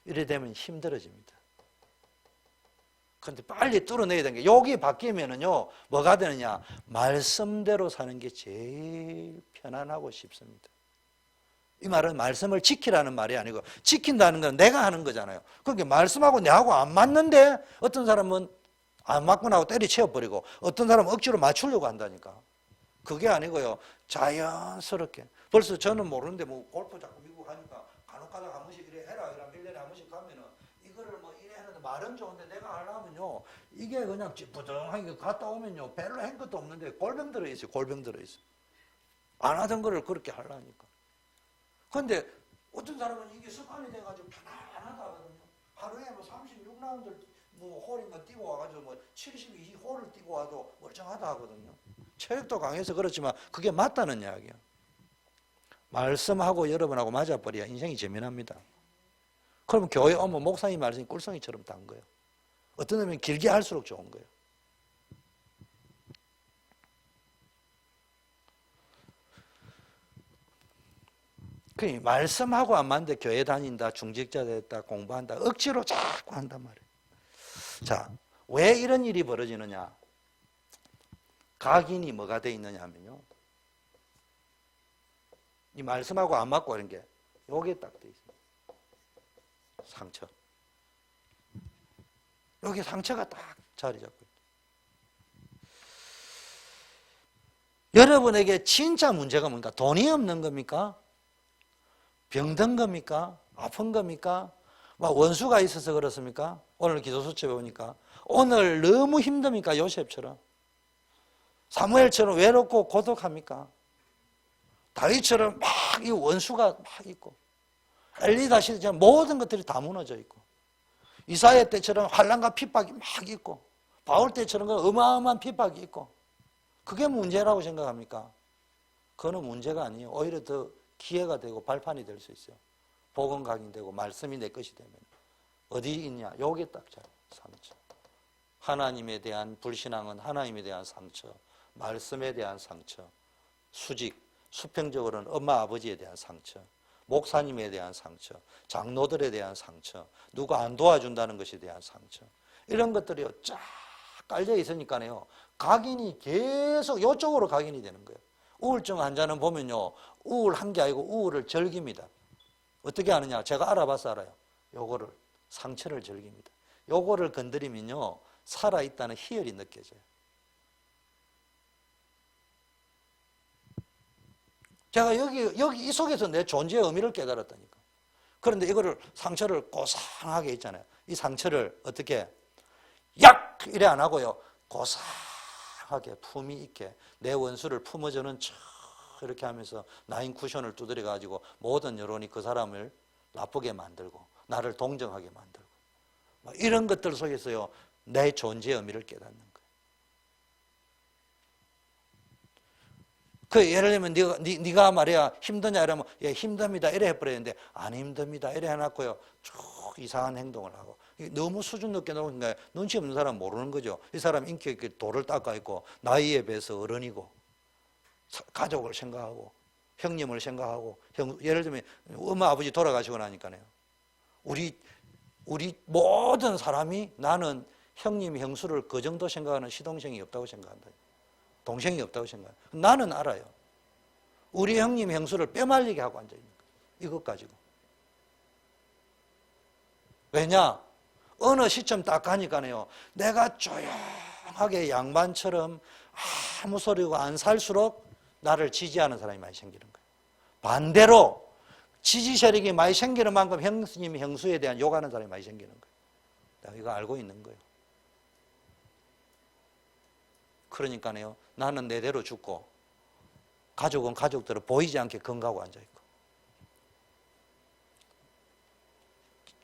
이래 되면 힘들어집니다. 그런데 빨리 뚫어내야 되는 게 여기 바뀌면은요 뭐가 되느냐 말씀대로 사는 게 제일 편안하고 쉽습니다. 이 말은 말씀을 지키라는 말이 아니고 지킨다는 건 내가 하는 거잖아요. 그러니까 말씀하고 내하고 안 맞는데 어떤 사람은 안 맞고 나고 때리채워버리고 어떤 사람은 억지로 맞추려고 한다니까. 그게 아니고요 자연스럽게. 벌써 저는 모르는데 뭐 골프 자꾸 미국 하니까 간혹 가다가 한 번씩 이래 해라 이러면 1년에 한 번씩 가면은 이거를 뭐 이래 하는데 말은 좋은데 내가 하려면요 이게 그냥 부정하게 갔다 오면요 별로 한 것도 없는데 골병 들어있어요. 골병 들어있어요. 안 하던 거를 그렇게 하려니까. 그런데 어떤 사람은 이게 습관이 돼가지고 편안하다거든요. 하루에 뭐 36라운드 뭐 홀인가 뛰고 와가지고 뭐 72홀을 뛰고 와도 멀쩡하다 하거든요. 체력도 강해서 그렇지만 그게 맞다는 이야기야. 말씀하고 여러분하고 맞아버려야 인생이 재미납니다. 그러면 교회 오면 목사님 말씀이 꿀송이처럼 단 거예요. 어떤 놈은 길게 할수록 좋은 거예요. 그 말씀하고 안 맞는데 교회 다닌다, 중직자 됐다, 공부한다, 억지로 자꾸 한단 말이에요. 자, 왜 이런 일이 벌어지느냐? 각인이 뭐가 돼 있느냐 하면요. 이 말씀하고 안 맞고 이런 게 요게 딱 돼 있습니다. 상처. 여기 상처가 딱 자리 잡고 있다. 여러분에게 진짜 문제가 뭡니까? 돈이 없는 겁니까? 병든 겁니까? 아픈 겁니까? 막 원수가 있어서 그렇습니까? 오늘 기도수첩에 보니까 오늘 너무 힘듭니까? 요셉처럼. 사무엘처럼 외롭고 고독합니까? 다윗처럼 막 이 원수가 막 있고, 엘리다 시대처럼 모든 것들이 다 무너져 있고, 이사야 때처럼 환난과 핍박이 막 있고, 바울 때처럼 어마어마한 핍박이 있고, 그게 문제라고 생각합니까? 그거는 문제가 아니에요. 오히려 더 기회가 되고 발판이 될 수 있어요. 복음 각인되고 말씀이 내 것이 되면. 어디 있냐? 요게 딱 잘 상처. 하나님에 대한 불신앙은 하나님에 대한 상처, 말씀에 대한 상처, 수직, 수평적으로는 엄마 아버지에 대한 상처, 목사님에 대한 상처, 장로들에 대한 상처, 누가 안 도와준다는 것에 대한 상처, 이런 것들이 쫙 깔려 있으니까요, 각인이 계속 이쪽으로 각인이 되는 거예요. 우울증 환자는 보면요, 우울한 게 아니고 우울을 즐깁니다. 어떻게 아느냐? 제가 알아봐서 알아요. 요거를, 상처를 즐깁니다. 요거를 건드리면요, 살아있다는 희열이 느껴져요. 제가 여기 이 속에서 내 존재의 의미를 깨달았다니까. 그런데 이거를, 상처를 고상하게 있잖아요. 이 상처를 어떻게, 약! 이래 안 하고요, 고상하게 품위 있게 내 원수를 품어주는 척 이렇게 하면서 나인 쿠션을 두드려 가지고 모든 여론이 그 사람을 나쁘게 만들고 나를 동정하게 만들고 이런 것들 속에서요, 내 존재의 의미를 깨닫는 거예요. 그 예를 들면 네가 말이야 힘드냐 이러면 예 힘듭니다 이래 해버렸는데 안 힘듭니다 이래 해놨고요, 쭉 이상한 행동을 하고 너무 수준 높게 나오는 거예요. 눈치 없는 사람 모르는 거죠. 이 사람 인기 있게 돌을 닦아 있고 나이에 비해서 어른이고 가족을 생각하고 형님을 생각하고 예를 들면 엄마 아버지 돌아가시고 나니까요, 우리 모든 사람이 나는 형님 형수를 그 정도 생각하는 시동생이 없다고 생각한다. 동생이 없다고 생각해요. 나는 알아요. 우리 형님 형수를 뼈말리게 하고 앉아있는 거예요. 이것 가지고. 왜냐? 어느 시점 딱 가니까요, 내가 조용하게 양반처럼 아무 소리고 안 살수록 나를 지지하는 사람이 많이 생기는 거예요. 반대로 지지 세력이 많이 생기는 만큼 형수님 형수에 대한 욕하는 사람이 많이 생기는 거예요. 내가 이거 알고 있는 거예요. 그러니까요, 나는 내대로 죽고 가족은 가족대로 보이지 않게 건강하고 앉아있고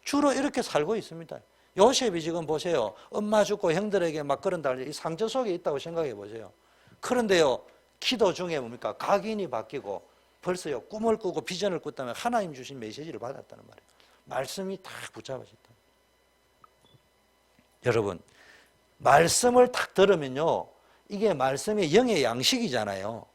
주로 이렇게 살고 있습니다. 요셉이 지금 보세요, 엄마 죽고 형들에게 막 그런다, 이 상처 속에 있다고 생각해 보세요. 그런데요, 기도 중에 뭡니까? 각인이 바뀌고 벌써요, 꿈을 꾸고 비전을 꿨다면 하나님 주신 메시지를 받았다는 말이에요. 말씀이 다 붙잡아졌다. 여러분, 말씀을 딱 들으면요, 이게 말씀이 영의 양식이잖아요.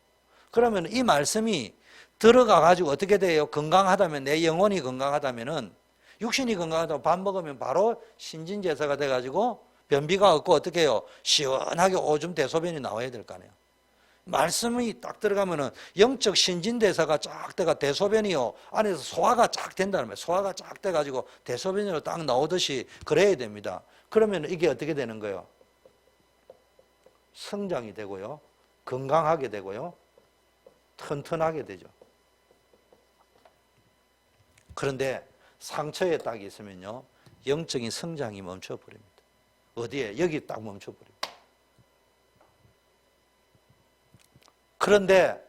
그러면 이 말씀이 들어가가지고 어떻게 돼요? 건강하다면, 내 영혼이 건강하다면은, 육신이 건강하다면 밥 먹으면 바로 신진제사가 돼가지고 변비가 없고 어떻게 해요? 시원하게 오줌 대소변이 나와야 될 거 아니에요. 말씀이 딱 들어가면은 영적 신진대사가 쫙 돼가 대소변이요, 안에서 소화가 쫙 된다는 말이에요. 소화가 쫙 돼가지고 대소변으로 딱 나오듯이 그래야 됩니다. 그러면 이게 어떻게 되는 거예요? 성장이 되고요, 건강하게 되고요, 튼튼하게 되죠. 그런데 상처에 딱 있으면요, 영적인 성장이 멈춰버립니다. 어디에? 여기 딱 멈춰버립니다. 그런데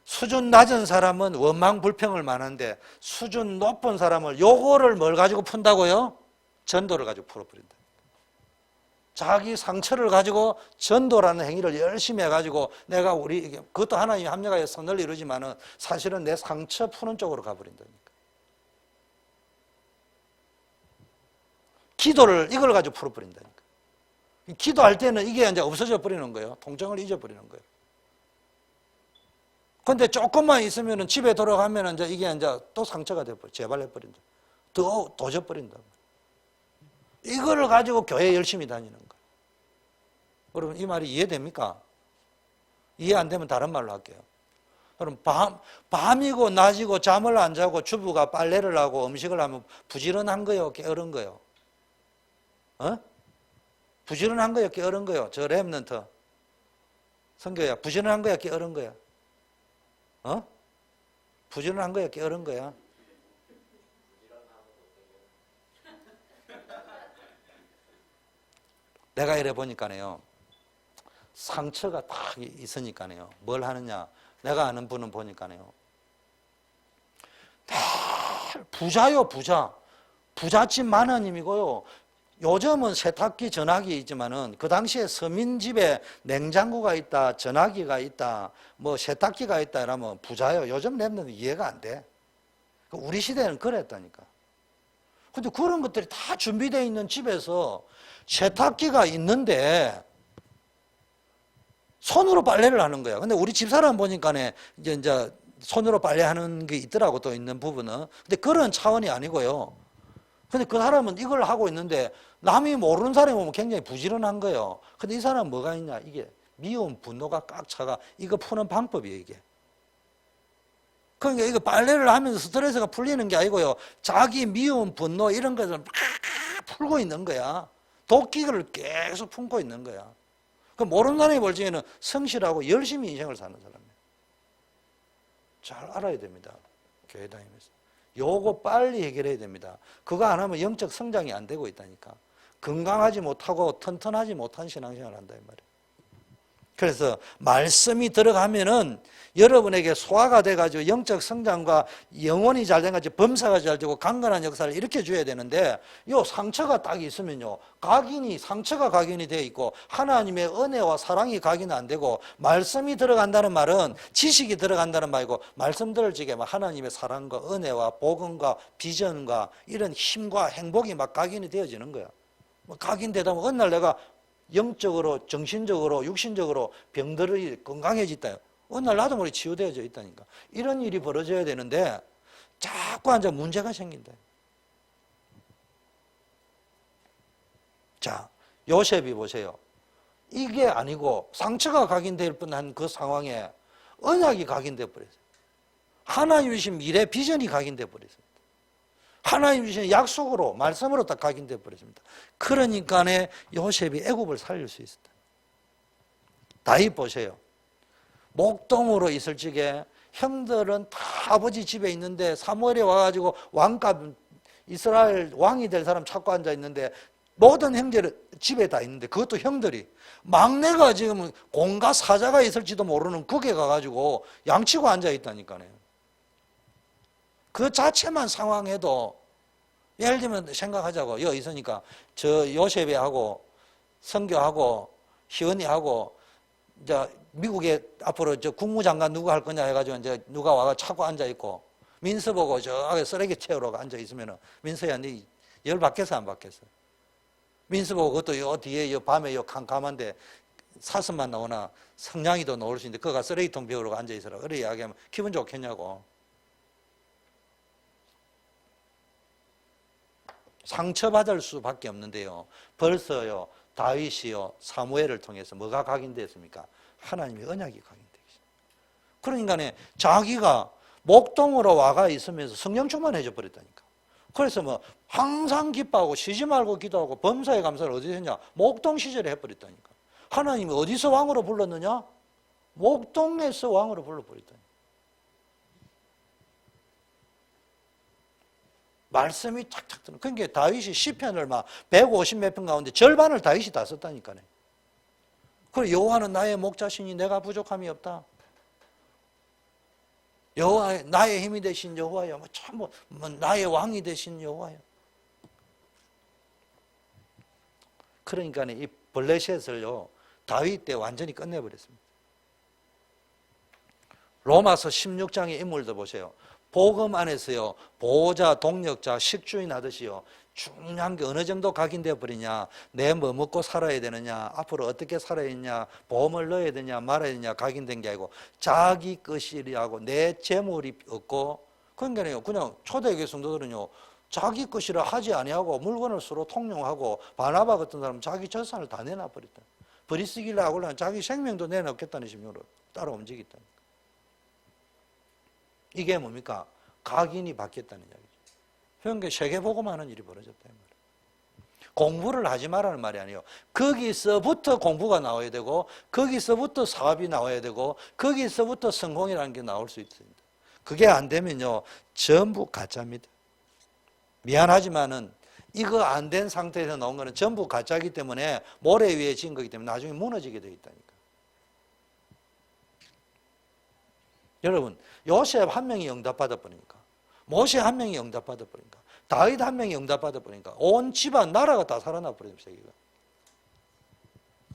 수준 낮은 사람은 원망 불평을 많은데 수준 높은 사람을 요거를 뭘 가지고 푼다고요? 전도를 가지고 풀어버린다. 자기 상처를 가지고 전도라는 행위를 열심히 해가지고 내가 그것도 하나님이 합력하여 선을 이루지만은 사실은 내 상처 푸는 쪽으로 가버린다니까. 기도를 이걸 가지고 풀어버린다니까. 기도할 때는 이게 이제 없어져 버리는 거예요. 통증을 잊어버리는 거예요. 근데 조금만 있으면은 집에 돌아가면 이제 이게 이제 또 상처가 돼버려. 재발해버린다. 더 도져버린다. 이거를 가지고 교회 열심히 다니는 거예요. 여러분, 이 말이 이해됩니까? 이해 안 되면 다른 말로 할게요. 그럼 밤이고 낮이고 잠을 안 자고 주부가 빨래를 하고 음식을 하면 부지런한 거요, 게으른 거요? 부지런한 거요, 게으른 거요? 저 랩런트 성교야, 부지런한 거야, 게으른 거야? 부지런한 거야, 게으른 거야? 내가 이래 보니까요, 상처가 딱 있으니까요, 뭘 하느냐? 내가 아는 분은 보니까요, 부자요, 부자. 부잣집 마누님이고요. 요즘은 세탁기, 전화기 있지만은 그 당시에 서민 집에 냉장고가 있다, 전화기가 있다, 뭐 세탁기가 있다 이러면 부자요. 요즘 랩는 이해가 안 돼. 우리 시대는 그랬다니까. 근데 그런 것들이 다 준비되어 있는 집에서 세탁기가 있는데 손으로 빨래를 하는 거야. 근데 우리 집사람 보니까 이제 손으로 빨래하는 게 있더라고, 또 있는 부분은. 근데 그런 차원이 아니고요. 근데 그 사람은 이걸 하고 있는데 남이 모르는 사람이 보면 굉장히 부지런한 거예요. 근데 이 사람은 뭐가 있냐? 이게 미움, 분노가 꽉 차가 이거 푸는 방법이에요, 이게. 그러니까 이거 빨래를 하면서 스트레스가 풀리는 게 아니고요. 자기 미움, 분노 이런 것을 막 풀고 있는 거야. 도끼를 계속 품고 있는 거야. 그 모르는 사람이 볼 적에는 성실하고 열심히 인생을 사는 사람이에요. 잘 알아야 됩니다, 교회 다니면서. 요거 빨리 해결해야 됩니다. 그거 안 하면 영적 성장이 안 되고 있다니까. 건강하지 못하고 튼튼하지 못한 신앙생활을 한다 이 말이에요. 그래서 말씀이 들어가면은 여러분에게 소화가 돼가지고 영적 성장과 영혼이 잘 돼가지고 범사가 잘 되고 강건한 역사를 일으켜 줘야 되는데, 요 상처가 딱 있으면요, 상처가 각인이 되어 있고 하나님의 은혜와 사랑이 각인이 안 되고, 말씀이 들어간다는 말은 지식이 들어간다는 말이고, 말씀 들을 적에 하나님의 사랑과 은혜와 복음과 비전과 이런 힘과 행복이 막 각인이 되어지는 거야. 각인되다 보면 어느 날 내가 영적으로, 정신적으로, 육신적으로 병들이 건강해졌다. 어느 날 나도 모르게 치유되어져 있다니까. 이런 일이 벌어져야 되는데 자꾸 앉아 문제가 생긴다. 자, 요셉이 보세요. 이게 아니고 상처가 각인될 뻔한 그 상황에 언약이 각인되어 버렸어요. 하나님 주신 미래 비전이 각인되어 버렸습니다. 하나님 주신 약속으로, 말씀으로 딱 각인되어 버렸습니다. 그러니까 요셉이 애굽을 살릴 수 있었다. 다윗 보세요. 목동으로 있을 적에 형들은 다 아버지 집에 있는데 사무엘이 와가지고 왕값, 이스라엘 왕이 될 사람 찾고 앉아 있는데 모든 형제를 집에 다 있는데 그것도 형들이, 막내가 지금 공가 사자가 있을지도 모르는 국에 가가지고 양치고 앉아 있다니까요. 그 자체만 상황해도, 예를 들면 생각하자고, 여기 있으니까 저 요셉이 하고 선교하고 희은이하고 이제 미국에 앞으로 저 국무장관 누가 할 거냐 해가지고 이제 누가 와가 찾고 앉아 있고, 민서 보고 저기 쓰레기 채우러 앉아 있으면은 민서야, 네 열 받겠어 안 받겠어? 민서 보고 그것도 요 뒤에 요 밤에 요 캄캄한데 사슴만 나오나 성냥이도 나올 수 있는데 그가 쓰레기통 비우러 앉아 있으라 그래 이야기하면 기분 좋겠냐고. 상처받을 수밖에 없는데요. 벌써요, 다윗이요, 사무엘을 통해서 뭐가 각인됐습니까? 하나님의 언약이 각인되기 시작합니다. 그러니까 자기가 목동으로 와가 있으면서 성령 충만해져 버렸다니까. 그래서 뭐 항상 기뻐하고 쉬지 말고 기도하고 범사의 감사를 어디서 했냐? 목동 시절에 해버렸다니까. 하나님이 어디서 왕으로 불렀느냐? 목동에서 왕으로 불러버렸다니까. 말씀이 탁탁 드는. 그러니까 다윗이 시편을 막 150몇 편 가운데 절반을 다윗이 다 썼다니까요. 그리고 여호와는 나의 목자시니 내가 부족함이 없다. 여호와 나의 힘이 되신 여호와여. 참 나의 왕이 되신 여호와여. 그러니까 이 블레셋을요, 다윗 때 완전히 끝내버렸습니다. 로마서 16장의 인물도 보세요. 복음 안에서요, 보호자, 동력자, 식주인 하듯이요, 중요한 게 어느 정도 각인되어 버리냐, 내 뭐 먹고 살아야 되느냐, 앞으로 어떻게 살아야 되냐, 보험을 넣어야 되냐 말아야 되냐 각인된 게 아니고 자기 것이라고 내 재물이 없고, 그러니까요, 그냥 초대교회 성도들은요, 자기 것이라 하지 아니하고 물건을 서로 통용하고, 바나바 같은 사람은 자기 재산을 다 내놔버렸다. 버리쓰기를 하고는 자기 생명도 내놓겠다는 심령으로 따라 움직였다. 이게 뭡니까? 각인이 바뀌었다는 이야기죠. 그러니까 세계보고만한 일이 벌어졌다 이 말이에요. 공부를 하지 말라는 말이 아니에요. 거기서부터 공부가 나와야 되고 거기서부터 사업이 나와야 되고 거기서부터 성공이라는 게 나올 수 있습니다. 그게 안 되면요 전부 가짜입니다. 미안하지만은 이거 안 된 상태에서 나온 거는 전부 가짜이기 때문에 모래 위에 지은 거기 때문에 나중에 무너지게 되어 있다니까. 여러분 요셉 한 명이 응답받아 버리니까, 모세 한 명이 응답받아 버리니까, 다윗 한 명이 응답받아 버리니까 온 집안 나라가 다 살아나 버려요 세계가.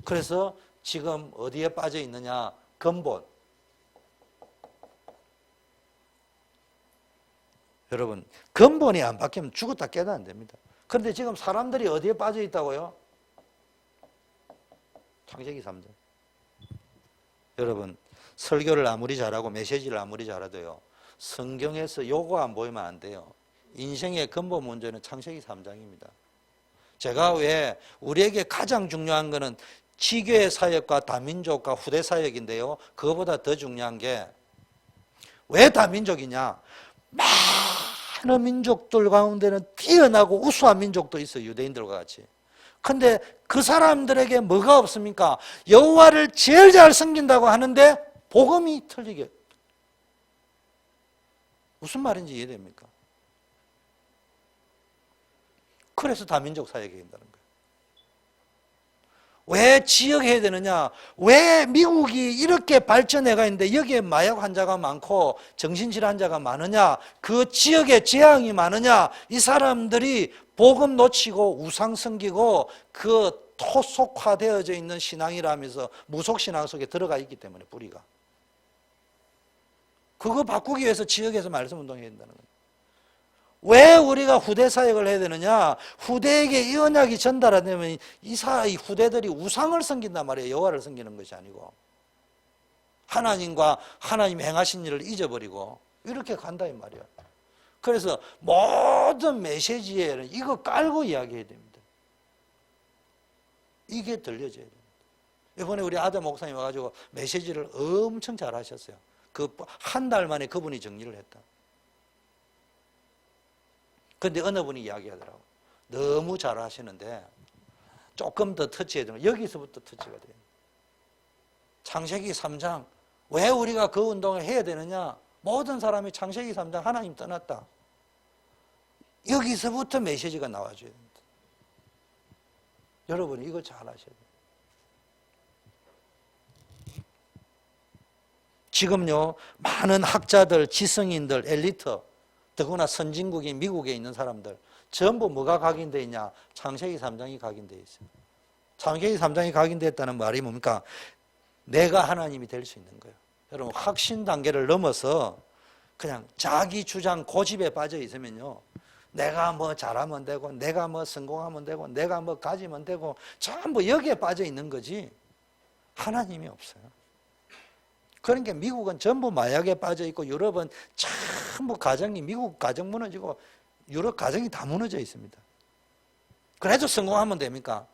그래서 지금 어디에 빠져 있느냐? 근본. 여러분 근본이 안 바뀌면 죽었다 깨도 안 됩니다. 그런데 지금 사람들이 어디에 빠져 있다고요? 창세기 3장. 여러분 설교를 아무리 잘하고 메시지를 아무리 잘해도요 성경에서 요거 안 보이면 안 돼요. 인생의 근본 문제는 창세기 3장입니다. 제가 왜 우리에게 가장 중요한 거는 지교의 사역과 다민족과 후대 사역인데요, 그거보다 더 중요한 게 왜 다민족이냐? 많은 민족들 가운데는 뛰어나고 우수한 민족도 있어요. 유대인들과 같이. 근데 그 사람들에게 뭐가 없습니까? 여호와를 제일 잘 섬긴다고 하는데 복음이 틀리게. 무슨 말인지 이해됩니까? 그래서 다민족 사역이 된다는 거예요. 왜 지역해야 되느냐? 왜 미국이 이렇게 발전해가 있는데 여기에 마약 환자가 많고 정신질환 환자가 많으냐? 그 지역에 재앙이 많으냐? 이 사람들이 복음 놓치고 우상 섬기고 그 토속화되어져 있는 신앙이라면서 무속신앙 속에 들어가 있기 때문에 뿌리가. 그거 바꾸기 위해서 지역에서 말씀 운동해야 된다는 거예요. 왜 우리가 후대 사역을 해야 되느냐? 후대에게 이 언약이 전달되면 이 후대들이 우상을 섬긴단 말이에요. 여호와를 섬기는 것이 아니고 하나님과 하나님 행하신 일을 잊어버리고 이렇게 간다 이 말이에요. 그래서 모든 메시지에는 이거 깔고 이야기해야 됩니다. 이게 들려져야 됩니다. 이번에 우리 아들 목사님 와가지고 메시지를 엄청 잘 하셨어요. 그 한 달 만에 그분이 정리를 했다. 그런데 어느 분이 이야기하더라고. 너무 잘 하시는데 조금 더 터치해야 되는, 여기서부터 터치가 돼요. 창세기 3장. 왜 우리가 그 운동을 해야 되느냐? 모든 사람이 창세기 3장 하나님 떠났다. 여기서부터 메시지가 나와줘야 됩니다. 여러분이 이걸 잘 하셔야 돼요. 지금요 많은 학자들, 지성인들, 엘리트, 더구나 선진국인 미국에 있는 사람들 전부 뭐가 각인되어 있냐? 창세기 3장이 각인되어 있어요. 창세기 3장이 각인되었다는 말이 뭡니까? 내가 하나님이 될 수 있는 거예요. 여러분 확신 단계를 넘어서 그냥 자기 주장 고집에 빠져 있으면요, 내가 뭐 잘하면 되고 내가 뭐 성공하면 되고 내가 뭐 가지면 되고 전부 여기에 빠져 있는 거지 하나님이 없어요. 그러니까 미국은 전부 마약에 빠져 있고 유럽은 전부 가정이, 미국 가정 무너지고 유럽 가정이 다 무너져 있습니다. 그래도 성공하면 됩니까?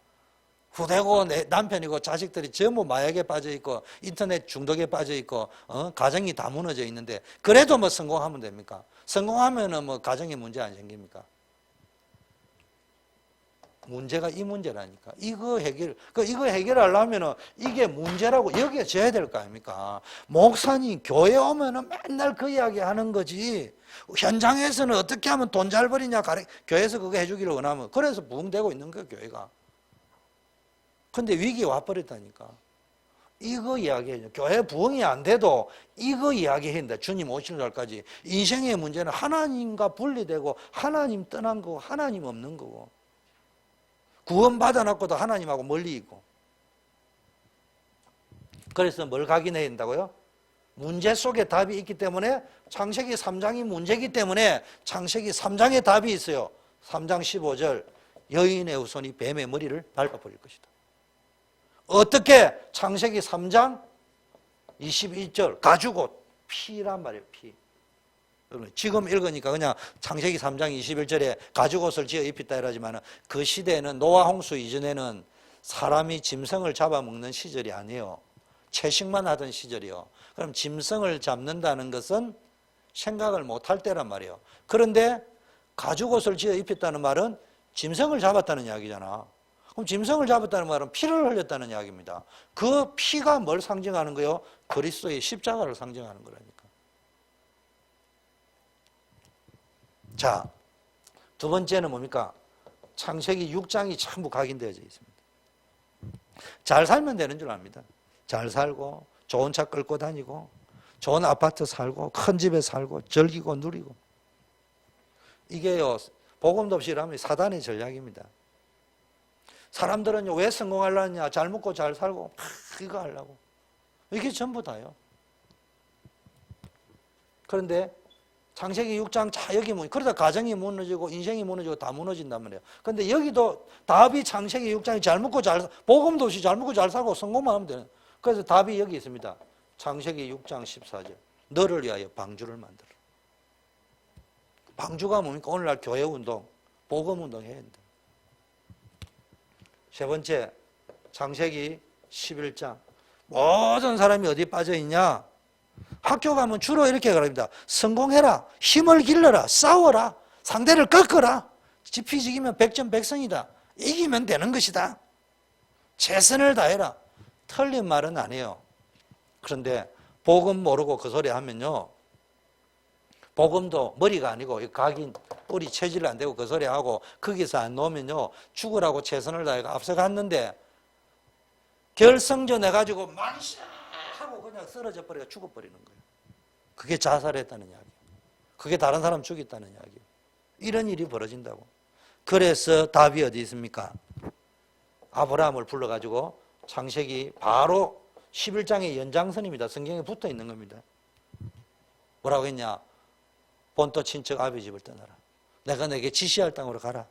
후대고 내 남편이고 자식들이 전부 마약에 빠져 있고 인터넷 중독에 빠져 있고 가정이 다 무너져 있는데 그래도 뭐 성공하면 됩니까? 성공하면은 뭐 가정에 문제 안 생깁니까? 문제가 이 문제라니까. 이거 해결하려면은 이게 문제라고 여겨져야 될 거 아닙니까? 목사님 교회 오면은 맨날 그 이야기 하는 거지. 현장에서는 어떻게 하면 돈 잘 벌이냐 교회에서 그거 해주기를 원하면 그래서 부흥되고 있는 거예요 교회가. 근데 위기에 와버렸다니까. 이거 이야기해요. 교회 부흥이 안 돼도 이거 이야기해야 된다. 주님 오실 날까지. 인생의 문제는 하나님과 분리되고 하나님 떠난 거고 하나님 없는 거고 구원 받아놨고도 하나님하고 멀리 있고. 그래서 뭘 각인해야 된다고요? 문제 속에 답이 있기 때문에 창세기 3장이 문제이기 때문에 창세기 3장에 답이 있어요. 3장 15절 여인의 후손이 뱀의 머리를 밟아버릴 것이다. 어떻게? 창세기 3장 21절 가죽옷 피란 말이에요. 피. 지금 읽으니까 그냥 창세기 3장 21절에 가죽옷을 지어 입혔다 이러지만 그 시대에는 노아 홍수 이전에는 사람이 짐승을 잡아먹는 시절이 아니에요. 채식만 하던 시절이요. 그럼 짐승을 잡는다는 것은 생각을 못할 때란 말이에요. 그런데 가죽옷을 지어 입혔다는 말은 짐승을 잡았다는 이야기잖아. 그럼 짐승을 잡았다는 말은 피를 흘렸다는 이야기입니다. 그 피가 뭘 상징하는 거예요? 그리스도의 십자가를 상징하는 거라니까. 자, 두 번째는 뭡니까? 창세기 6장이 전부 각인되어져 있습니다. 잘 살면 되는 줄 압니다. 잘 살고 좋은 차 끌고 다니고 좋은 아파트 살고 큰 집에 살고 즐기고 누리고. 이게요, 복음도 없이 일하면 사단의 전략입니다. 사람들은 왜 성공하려느냐? 잘 먹고 잘 살고 이거 하려고. 이게 전부 다요. 그런데 창세기 6장 자 여기 그러다 가정이 무너지고 인생이 무너지고 다 무너진단 말이에요. 그런데 여기도 답이 창세기 6장이 잘 먹고 잘 복음도 없이 잘 먹고 잘 살고 성공만 하면 되는. 그래서 답이 여기 있습니다. 창세기 6장 14절. 너를 위하여 방주를 만들어. 방주가 뭡니까? 오늘날 교회 운동, 복음 운동 해야 된다. 세 번째, 창세기 11장. 모든 사람이 어디 빠져 있냐? 학교 가면 주로 이렇게 그럽니다. 성공해라, 힘을 길러라, 싸워라, 상대를 꺾어라. 지피지기면 백전백승이다. 이기면 되는 것이다. 최선을 다해라. 틀린 말은 아니에요. 그런데 복음 모르고 그 소리 하면요, 복음도 머리가 아니고 각인 뿌리 체질 안 되고 그 소리 하고 거기서 안 놓으면요, 죽으라고 최선을 다해 앞서갔는데 결성전 해가지고 만시하고 그냥 쓰러져 버리고 죽어버리는 거예요. 그게 자살했다는 이야기. 그게 다른 사람 죽였다는 이야기. 이런 일이 벌어진다고. 그래서 답이 어디 있습니까? 아브라함을 불러가지고 창세기 바로 11장의 연장선입니다. 성경에 붙어 있는 겁니다. 뭐라고 했냐? 본토 친척 아비 집을 떠나라. 내가 내게 지시할 땅으로 가라.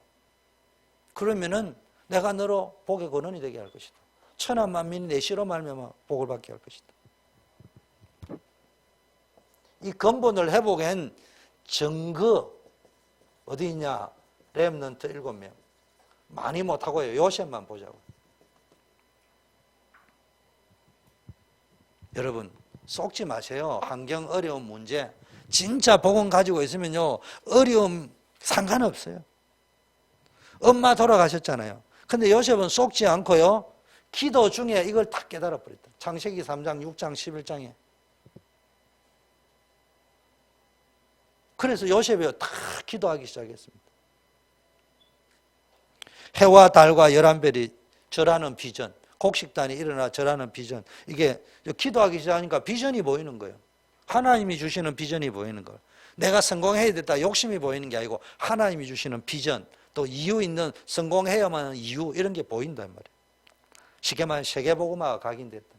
그러면은 내가 너로 복의 근원이 되게 할 것이다. 천한 만민이 내 씨로 말미암아 복을 받게 할 것이다. 이 근본을 회복한 증거 어디 있냐? 렘넌트 7명. 많이 못하고요. 요셉만 보자고. 여러분 속지 마세요. 환경 어려운 문제. 진짜 복음 가지고 있으면요, 어려움 상관없어요. 엄마 돌아가셨잖아요. 근데 요셉은 속지 않고요, 기도 중에 이걸 다 깨달아 버렸다. 창세기 3장, 6장, 11장에. 그래서 요셉이 다 기도하기 시작했습니다. 해와 달과 11별이 절하는 비전, 곡식단이 일어나 절하는 비전. 이게 기도하기 시작하니까 비전이 보이는 거예요. 하나님이 주시는 비전이 보이는 거예요. 내가 성공해야 됐다 욕심이 보이는 게 아니고 하나님이 주시는 비전, 또 이유 있는 성공해야만 하는 이유, 이런 게 보인단 말이에요. 쉽게 말하면 세계복음화가 각인됐다.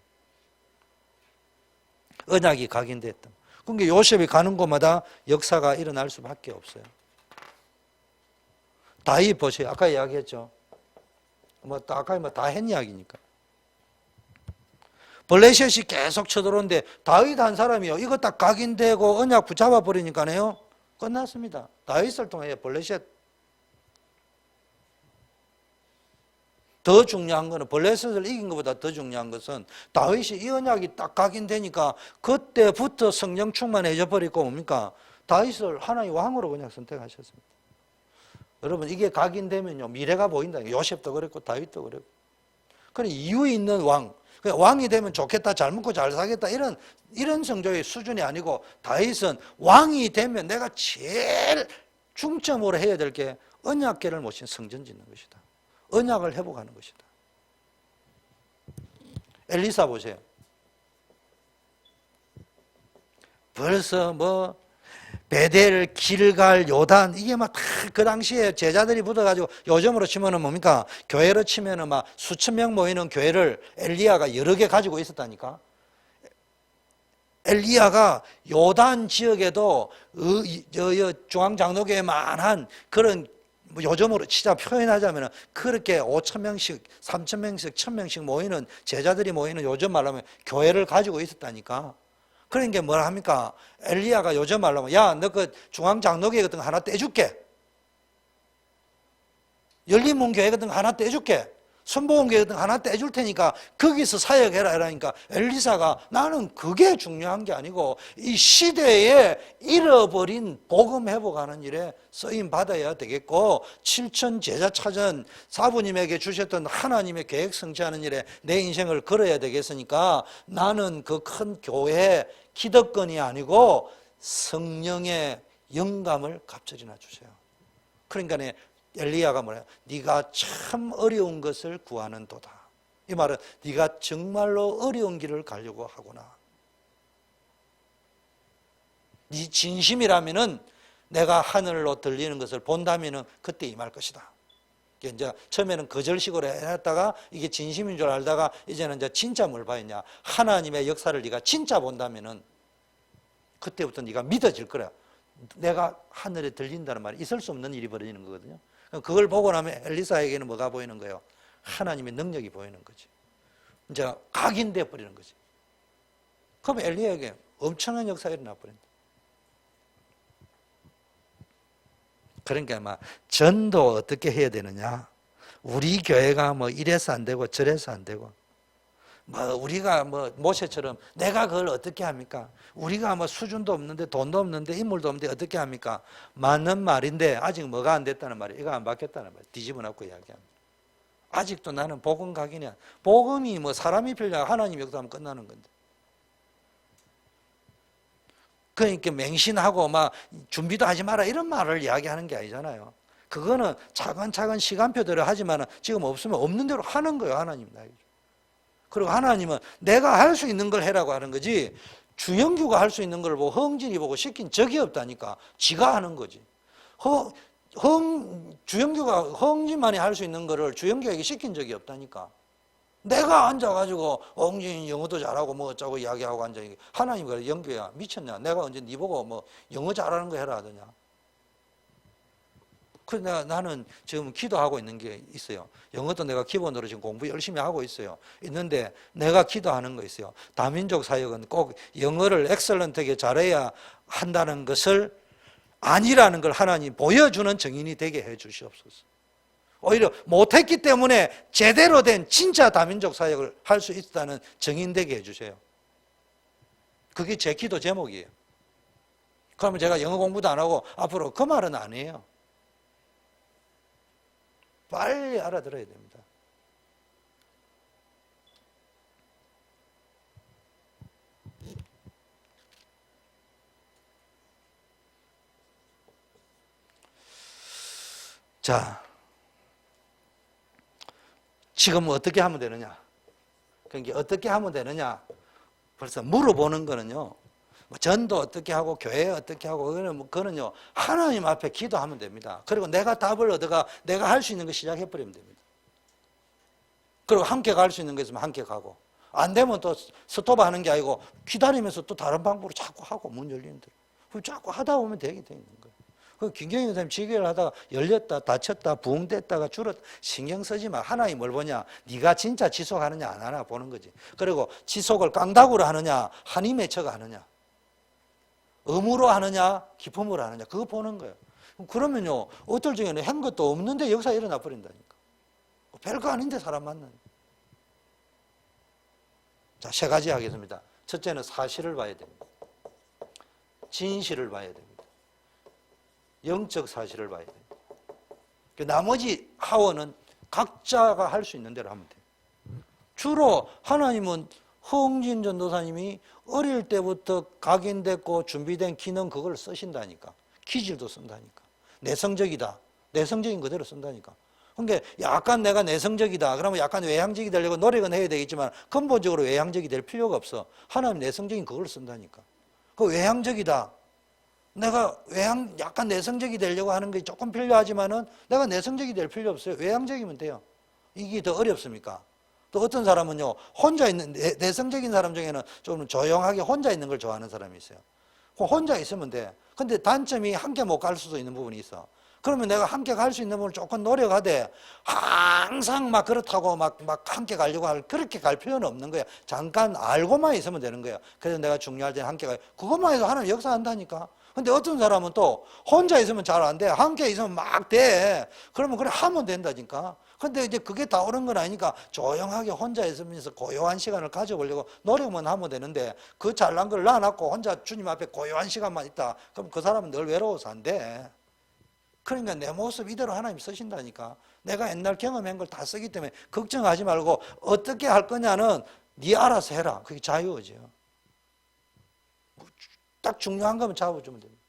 언약이 각인됐다. 그러니까 요셉이 가는 곳마다 역사가 일어날 수밖에 없어요. 다윗 보세요. 아까 이야기했죠. 아까 다 했 이야기니까. 블레셋이 계속 쳐들어오는데 다윗 한 사람이요, 이거 딱 각인되고 언약 붙잡아 버리니까요, 끝났습니다. 다윗을 통해 블레셋. 더 중요한 거는, 블레셋을 이긴 것보다 더 중요한 것은 다윗이 이 언약이 딱 각인되니까 그때부터 성령 충만해져 버리고 뭡니까? 다윗을 하나의 왕으로 그냥 선택하셨습니다. 여러분 이게 각인되면요, 미래가 보인다. 요셉도 그랬고 다윗도 그랬고. 그래, 이유 있는 왕. 왕이 되면 좋겠다, 잘 먹고 잘 살겠다, 이런 성적의 수준이 아니고, 다윗은 왕이 되면 내가 제일 중점으로 해야 될 게 언약궤를 모신 성전 짓는 것이다. 언약을 회복하는 것이다. 엘리사 보세요. 벌써 베델, 길갈, 요단, 이게 막 그 당시에 제자들이 붙어가지고, 요즘으로 치면은 뭡니까? 교회로 치면은 막 수천 명 모이는 교회를 엘리야가 여러 개 가지고 있었다니까. 엘리야가 요단 지역에도 중앙장로교회만한 그런, 요즘으로 진짜 표현하자면 그렇게 5,000명씩, 3,000명씩, 1,000명씩 모이는, 제자들이 모이는, 요즘 말로 하면 교회를 가지고 있었다니까. 그런 게 뭐라 합니까? 엘리야가 요즘 말로 하면, 야, 너 그 중앙장로교회 같은 거 하나 떼줄게. 열린문교회 같은 거 하나 떼줄게. 순복음교회 하나 떼줄 테니까 거기서 사역해라 이러니까 엘리사가 나는 그게 중요한 게 아니고 이 시대에 잃어버린 복음 회복하는 일에 쓰임 받아야 되겠고 7천 제자 찾은 사부님에게 주셨던 하나님의 계획 성취하는 일에 내 인생을 걸어야 되겠으니까 나는 그 큰 교회 기득권이 아니고 성령의 영감을 갑절이나 주세요. 그러니까 엘리야가 뭐래요? 네가 참 어려운 것을 구하는 도다. 이 말은 네가 정말로 어려운 길을 가려고 하구나. 네 진심이라면은 내가 하늘로 들리는 것을 본다면은 그때 임할 것이다. 이제 처음에는 거절식으로 해놨다가 이게 진심인 줄 알다가 이제는 이제 진짜 뭘 봐야냐? 하나님의 역사를 네가 진짜 본다면은 그때부터 네가 믿어질 거야. 내가 하늘에 들린다는 말이 있을 수 없는 일이 벌어지는 거거든요. 그걸 보고 나면 엘리사에게는 뭐가 보이는 거예요? 하나님의 능력이 보이는 거지. 이제 각인돼 버리는 거지. 그럼 엘리야에게 엄청난 역사가 일어나 버린다. 그러니까 막 전도 어떻게 해야 되느냐? 우리 교회가 뭐 이래서 안 되고 저래서 안 되고 뭐 우리가 뭐 모세처럼 내가 그걸 어떻게 합니까? 우리가 뭐 수준도 없는데 돈도 없는데 인물도 없는데 어떻게 합니까? 맞는 말인데 아직 뭐가 안 됐다는 말이에요. 이거 안 바뀌었다는 말이에요. 뒤집어 놓고 이야기합니다. 아직도 나는 복음 각인이야. 복음이 뭐 사람이 필요하고 하나님 역사하면 끝나는 건데. 그러니까 맹신하고 막 준비도 하지 마라 이런 말을 이야기하는 게 아니잖아요. 그거는 차근차근 시간표대로 하지만 지금 없으면 없는 대로 하는 거예요. 하나님 나에게. 그리고 하나님은 내가 할 수 있는 걸 해라고 하는 거지 주영규가 할 수 있는 걸 보고 허응진이 보고 시킨 적이 없다니까. 지가 하는 거지. 주영규가 허응진만이 할 수 있는 거를 주영규에게 시킨 적이 없다니까. 내가 앉아가지고 허응진이 영어도 잘하고 뭐 어쩌고 이야기하고 앉아있는 하나님 그래 영규야 미쳤냐. 내가 언제 네 보고 뭐 영어 잘하는 거 해라 하더냐. 그래서 나는 지금 기도하고 있는 게 있어요. 영어도 내가 기본으로 지금 공부 열심히 하고 있어요. 있는데 내가 기도하는 거 있어요. 다민족 사역은 꼭 영어를 엑셀런트하게 잘해야 한다는 것을 아니라는 걸 하나님 보여주는 증인이 되게 해 주시옵소서. 오히려 못했기 때문에 제대로 된 진짜 다민족 사역을 할 수 있다는 증인 되게 해 주세요. 그게 제 기도 제목이에요. 그러면 제가 영어 공부도 안 하고 앞으로 그 말은 안 해요. 빨리 알아들어야 됩니다. 자, 지금 어떻게 하면 되느냐? 그러니까 어떻게 하면 되느냐? 벌써 물어보는 거는요. 뭐 전도 어떻게 하고 교회 어떻게 하고 그거는요. 하나님 앞에 기도하면 됩니다. 그리고 내가 답을 얻어가 내가 할 수 있는 거 시작해 버리면 됩니다. 그리고 함께 갈 수 있는 거 있으면 함께 가고 안 되면 또 스톱하는 게 아니고 기다리면서 또 다른 방법으로 자꾸 하고 문 열리는 대로 그럼 자꾸 하다 보면 되게 되는 거예요. 그 김경희 선생님 지교를 하다가 열렸다 닫혔다 부흥됐다가 줄었다 신경 쓰지 마. 하나님 뭘 보냐? 네가 진짜 지속하느냐 안 하나 보는 거지. 그리고 지속을 깡다구로 하느냐 한이 맺혀가 하느냐 의무로 하느냐 기쁨으로 하느냐 그거 보는 거예요. 그러면요 어떨 적에는 한 것도 없는데 역사 일어나 버린다니까. 별거 아닌데 사람 만나는. 자, 세 가지 하겠습니다. 첫째는 사실을 봐야 됩니다. 진실을 봐야 됩니다. 영적 사실을 봐야 됩니다. 나머지 하원은 각자가 할 수 있는 대로 하면 돼요. 주로 하나님은 허응진 전도사님이 어릴 때부터 각인됐고 준비된 기능 그걸 쓰신다니까. 기질도 쓴다니까. 내성적이다. 내성적인 그대로 쓴다니까. 그러니까 약간 내가 내성적이다. 그러면 약간 외향적이 되려고 노력은 해야 되겠지만 근본적으로 외향적이 될 필요가 없어. 하나님 내성적인 그걸 쓴다니까. 그 외향적이다. 내가 약간 내성적이 되려고 하는 게 조금 필요하지만은 내가 내성적이 될 필요 없어요. 외향적이면 돼요. 이게 더 어렵습니까? 또 어떤 사람은요, 혼자 있는, 내성적인 사람 중에는 좀 조용하게 혼자 있는 걸 좋아하는 사람이 있어요. 혼자 있으면 돼. 근데 단점이 함께 못 갈 수도 있는 부분이 있어. 그러면 내가 함께 갈 수 있는 부분을 조금 노력하되 항상 막 그렇다고 막 함께 가려고 그렇게 갈 필요는 없는 거야. 잠깐 알고만 있으면 되는 거야. 그래서 내가 중요할 때 함께 가요. 그것만 해도 하나님 역사한다니까. 근데 어떤 사람은 또 혼자 있으면 잘 안 돼. 함께 있으면 막 돼. 그러면 그래 하면 된다니까. 근데 이제 그게 다 옳은 건 아니니까 조용하게 혼자 있으면서 고요한 시간을 가져보려고 노력만 하면 되는데 그 잘난 걸 놔놨고 혼자 주님 앞에 고요한 시간만 있다. 그럼 그 사람은 늘 외로워서 안 돼. 그러니까 내 모습 이대로 하나님 쓰신다니까. 내가 옛날 경험한 걸 다 쓰기 때문에 걱정하지 말고 어떻게 할 거냐는 네 알아서 해라. 그게 자유의지예요. 딱 중요한 거면 잡아주면 됩니다.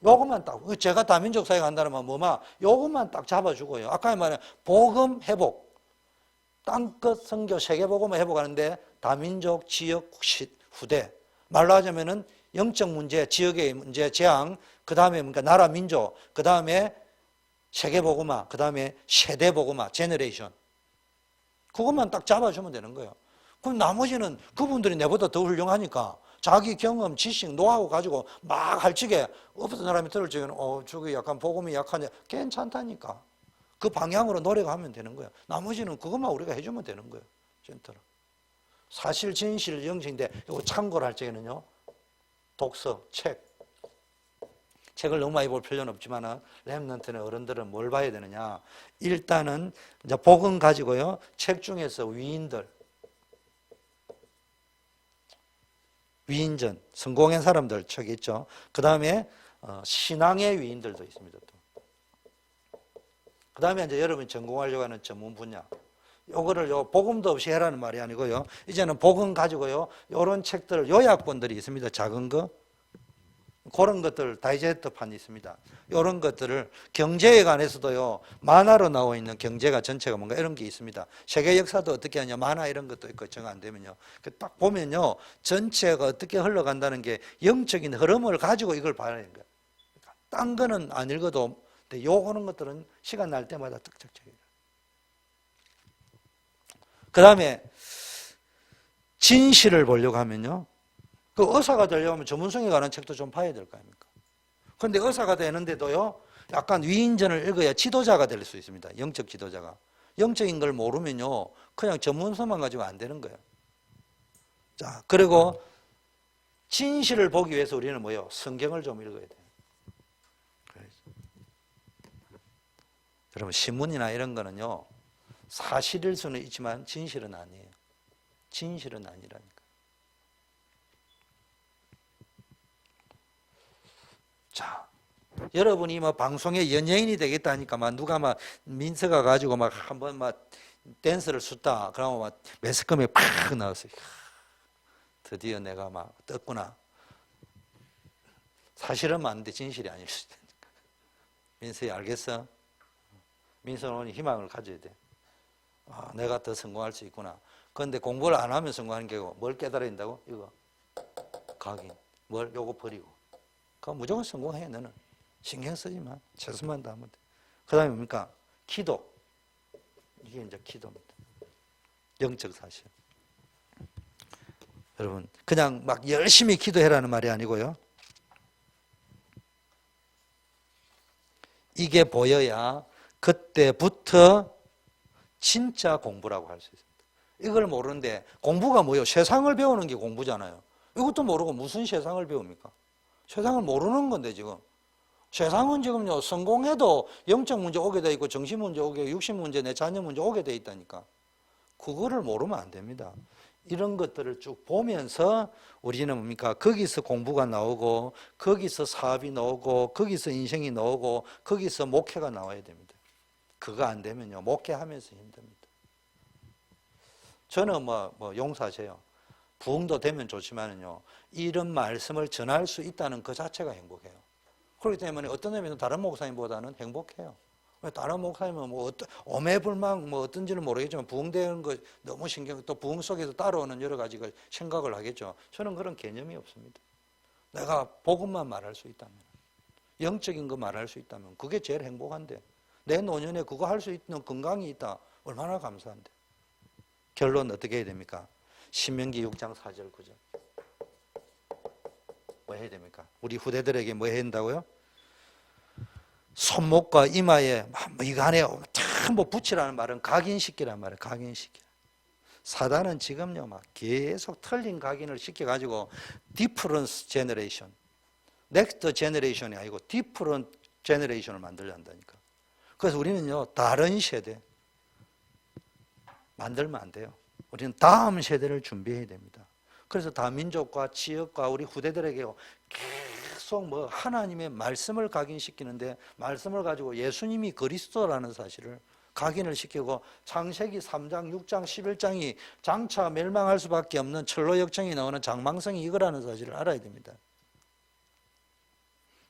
요것만 딱, 제가 다민족 사회 간다는 말 뭐만, 요것만 딱 잡아주고요. 아까 말한 복음 회복, 땅끝 선교 세계복음을 회복하는데 다민족, 지역, 후대. 말로 하자면은 영적 문제, 지역의 문제, 재앙, 그 다음에 그러니까 나라 민족, 그 다음에 세계복음화, 그 다음에 세대복음화, 제너레이션. 그것만 딱 잡아주면 되는 거예요. 그럼 나머지는 그분들이 내보다 더 훌륭하니까 자기 경험, 지식, 노하우 가지고 막 할지게 어떤 사람이 들을 적에는 저기 약간 복음이 약하냐 괜찮다니까. 그 방향으로 노력하면 되는 거예요. 나머지는 그것만 우리가 해주면 되는 거예요. 전체로. 사실, 진실, 영신인데 이거 참고를 할 적에는요. 독서, 책을 너무 많이 볼 필요는 없지만은 렘넌트는 어른들은 뭘 봐야 되느냐? 일단은 이제 복음 가지고요. 책 중에서 위인전, 성공한 사람들 책 있죠. 그 다음에 신앙의 위인들도 있습니다. 그 다음에 이제 여러분이 전공하려고 하는 전문 분야. 요거를 복음도 없이 해라는 말이 아니고요. 이제는 복음 가지고요. 요런 책들, 요약본들이 있습니다. 작은 거. 그런 것들 다이제스트판이 있습니다. 이런 것들을 경제에 관해서도요. 만화로 나와 있는 경제가 전체가 뭔가 이런 게 있습니다. 세계 역사도 어떻게 하냐 만화 이런 것도 있고 정 안 되면요. 딱 보면요. 전체가 어떻게 흘러간다는 게 영적인 흐름을 가지고 이걸 봐야 하는 거예요. 딴 거는 안 읽어도 요거는 것들은 시간 날 때마다 득적적이에요. 그 다음에 진실을 보려고 하면요. 그 의사가 되려면 전문성에 관한 책도 좀 봐야 될 거 아닙니까? 그런데 의사가 되는데도요, 약간 위인전을 읽어야 지도자가 될 수 있습니다. 영적 지도자가. 영적인 걸 모르면요, 그냥 전문성만 가지고 안 되는 거예요. 자, 그리고 진실을 보기 위해서 우리는 뭐예요? 성경을 좀 읽어야 돼요. 여러분, 신문이나 이런 거는요, 사실일 수는 있지만 진실은 아니에요. 진실은 아니라니까. 자, 여러분이 뭐 방송에 연예인이 되겠다니까 막 누가 막 민서가 가지고 막 한번 막 댄스를 췄다. 그러면 막 매스컴에 팍 나왔어요. 드디어 내가 막 떴구나. 사실은 맞는데 진실이 아닐 수도 있으니까. 민서야 알겠어? 민서는 오늘 희망을 가져야 돼. 아, 내가 더 성공할 수 있구나. 그런데 공부를 안 하면 성공하는 게 뭘 깨달아야 된다고? 이거 각인. 뭘 요거 버리고. 그럼 무조건 성공해 너는. 신경 쓰지 마. 최선만 다하면 돼. 그 다음에 뭡니까? 기도. 이게 이제 기도입니다. 영적 사실. 여러분 그냥 막 열심히 기도해라는 말이 아니고요. 이게 보여야 그때부터 진짜 공부라고 할 수 있습니다. 이걸 모르는데 공부가 뭐예요? 세상을 배우는 게 공부잖아요. 이것도 모르고 무슨 세상을 배웁니까? 세상을 모르는 건데 지금. 세상은 지금요 성공해도 영적 문제 오게 돼 있고 정신 문제 오게 육신 문제 내 자녀 문제 오게 돼 있다니까. 그거를 모르면 안 됩니다. 이런 것들을 쭉 보면서 우리는 뭡니까? 거기서 공부가 나오고 거기서 사업이 나오고 거기서 인생이 나오고 거기서 목회가 나와야 됩니다. 그거 안 되면요 목회하면서 힘듭니다. 저는 뭐 용사세요. 부흥도 되면 좋지만은요 이런 말씀을 전할 수 있다는 그 자체가 행복해요. 그렇기 때문에 어떤 의미에서 다른 목사님보다는 행복해요. 다른 목사님은 뭐 오매불망 뭐 어떤지는 모르겠지만 부흥되는 거 너무 신경 또 부흥 속에서 따라오는 여러 가지 생각을 하겠죠. 저는 그런 개념이 없습니다. 내가 복음만 말할 수 있다면 영적인 거 말할 수 있다면 그게 제일 행복한데 내 노년에 그거 할 수 있는 건강이 있다. 얼마나 감사한데. 결론 어떻게 해야 됩니까? 신명기 6장 4절 9절 뭐 해야 됩니까? 우리 후대들에게 뭐 해야 된다고요? 손목과 이마에 뭐 이거 안에 뭐 붙이라는 말은 각인시키라는 말이에요. 각인시키. 사단은 지금요 막 계속 틀린 각인을 시켜가지고 디퍼런스 제너레이션 넥스트 제너레이션이 아니고 디프런트 제너레이션을 만들어야 한다니까. 그래서 우리는요, 다른 세대 만들면 안 돼요. 우리는 다음 세대를 준비해야 됩니다. 그래서 다민족과 지역과 우리 후대들에게 계속 뭐 하나님의 말씀을 각인시키는데, 말씀을 가지고 예수님이 그리스도라는 사실을 각인을 시키고, 창세기 3장, 6장, 11장이 장차 멸망할 수밖에 없는 철로 역정이 나오는 장망성이 이거라는 사실을 알아야 됩니다.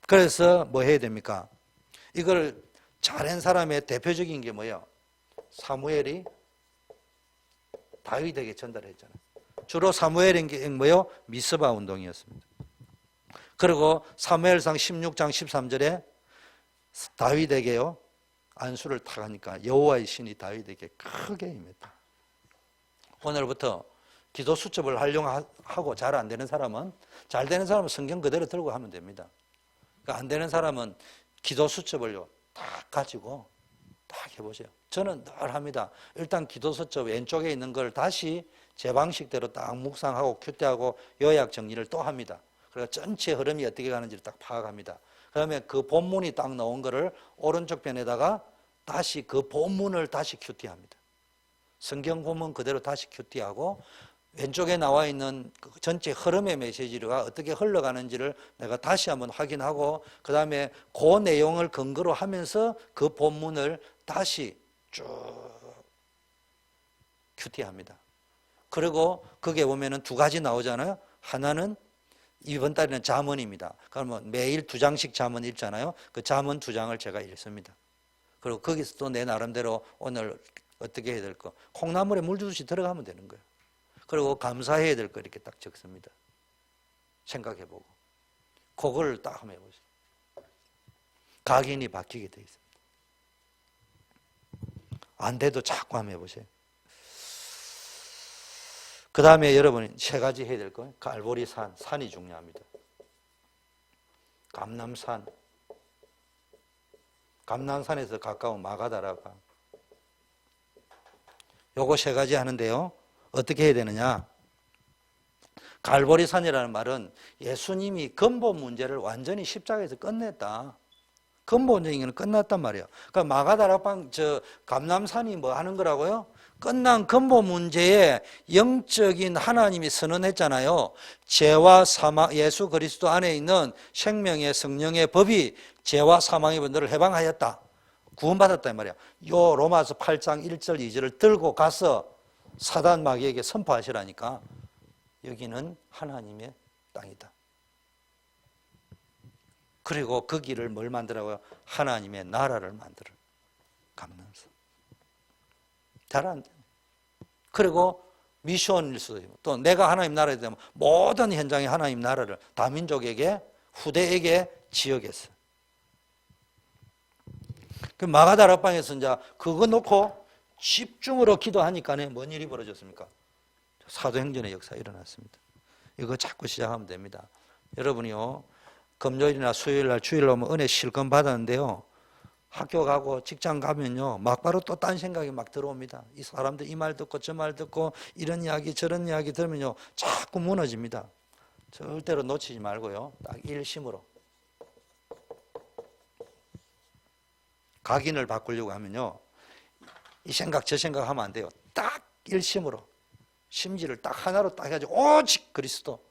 그래서 뭐 해야 됩니까? 이걸 잘한 사람의 대표적인 게 뭐예요? 사무엘이 다윗에게 전달했잖아요. 주로 사무엘인 게 뭐예요? 미스바 운동이었습니다. 그리고 사무엘상 16장 13절에 다윗에게요, 안수를 타가니까 여호와의 신이 다윗에게 크게 임했다. 오늘부터 기도 수첩을 활용하고 잘 안 되는 사람은, 잘 되는 사람은 성경 그대로 들고 하면 됩니다. 그러니까 안 되는 사람은 기도 수첩을요 딱 가지고 딱 해보세요. 저는 늘 합니다. 일단 기도 수첩 왼쪽에 있는 걸 다시 제 방식대로 딱 묵상하고 큐티하고 요약 정리를 또 합니다. 그리고 전체 흐름이 어떻게 가는지를 딱 파악합니다. 그다음에 그 본문이 딱 나온 거를 오른쪽 편에다가 다시 그 본문을 다시 큐티합니다. 성경 본문 그대로 다시 큐티하고, 왼쪽에 나와 있는 그 전체 흐름의 메시지가 어떻게 흘러가는지를 내가 다시 한번 확인하고, 그 다음에 그 내용을 근거로 하면서 그 본문을 다시 쭉 큐티합니다. 그리고 거기에 보면은 두 가지 나오잖아요. 하나는 이번 달에는 잠언입니다. 그러면 매일 2장씩 잠언 읽잖아요. 그 잠언 2장을 제가 읽습니다. 그리고 거기서 또 내 나름대로 오늘 어떻게 해야 될 거, 콩나물에 물 주듯이 들어가면 되는 거예요. 그리고 감사해야 될 거 이렇게 딱 적습니다. 생각해보고 그걸 딱 한번 해보세요. 각인이 바뀌게 돼 있습니다. 안 돼도 자꾸 한번 해보세요. 그 다음에 여러분이 세 가지 해야 될 거예요. 갈보리 산이 중요합니다. 감남산에서 가까운 마가다라가, 요거 세 가지 하는데요, 어떻게 해야 되느냐? 갈보리산이라는 말은 예수님이 근본 문제를 완전히 십자가에서 끝냈다. 근본적인 건 끝났단 말이에요. 그러니까 마가다락방 감남산이 뭐 하는 거라고요? 끝난 근본 문제에 영적인 하나님이 선언했잖아요. 죄와 사망, 예수 그리스도 안에 있는 생명의 성령의 법이 죄와 사망의 분들을 해방하였다. 구원받았다 이 말이야. 요 로마서 8장 1절 2절을 들고 가서 사단 마귀에게 선포하시라니까. 여기는 하나님의 땅이다. 그리고 거기를 뭘 만들라고요? 하나님의 나라를 만들어. 감남산. 잘 안 돼. 그리고 미션일 수도 있고, 또 내가 하나님 나라에 되면 모든 현장에 하나님 나라를 다민족에게, 후대에게, 지역에서. 그 마가다락방에서 이제 그거 놓고 집중으로 기도하니까 뭔 일이 벌어졌습니까? 사도행전의 역사 일어났습니다. 이거 자꾸 시작하면 됩니다. 여러분이요, 금요일이나 수요일날 주일로 오면 은혜 실컷 받았는데요, 학교 가고 직장 가면요 막바로 또 딴 생각이 막 들어옵니다. 이 사람들 이 말 듣고 저 말 듣고 이런 이야기 저런 이야기 들으면요 자꾸 무너집니다. 절대로 놓치지 말고요, 딱 일심으로 각인을 바꾸려고 하면요 이 생각 저 생각 하면 안 돼요. 딱 일심으로 심지를 딱 하나로 딱 해가지고 오직 그리스도,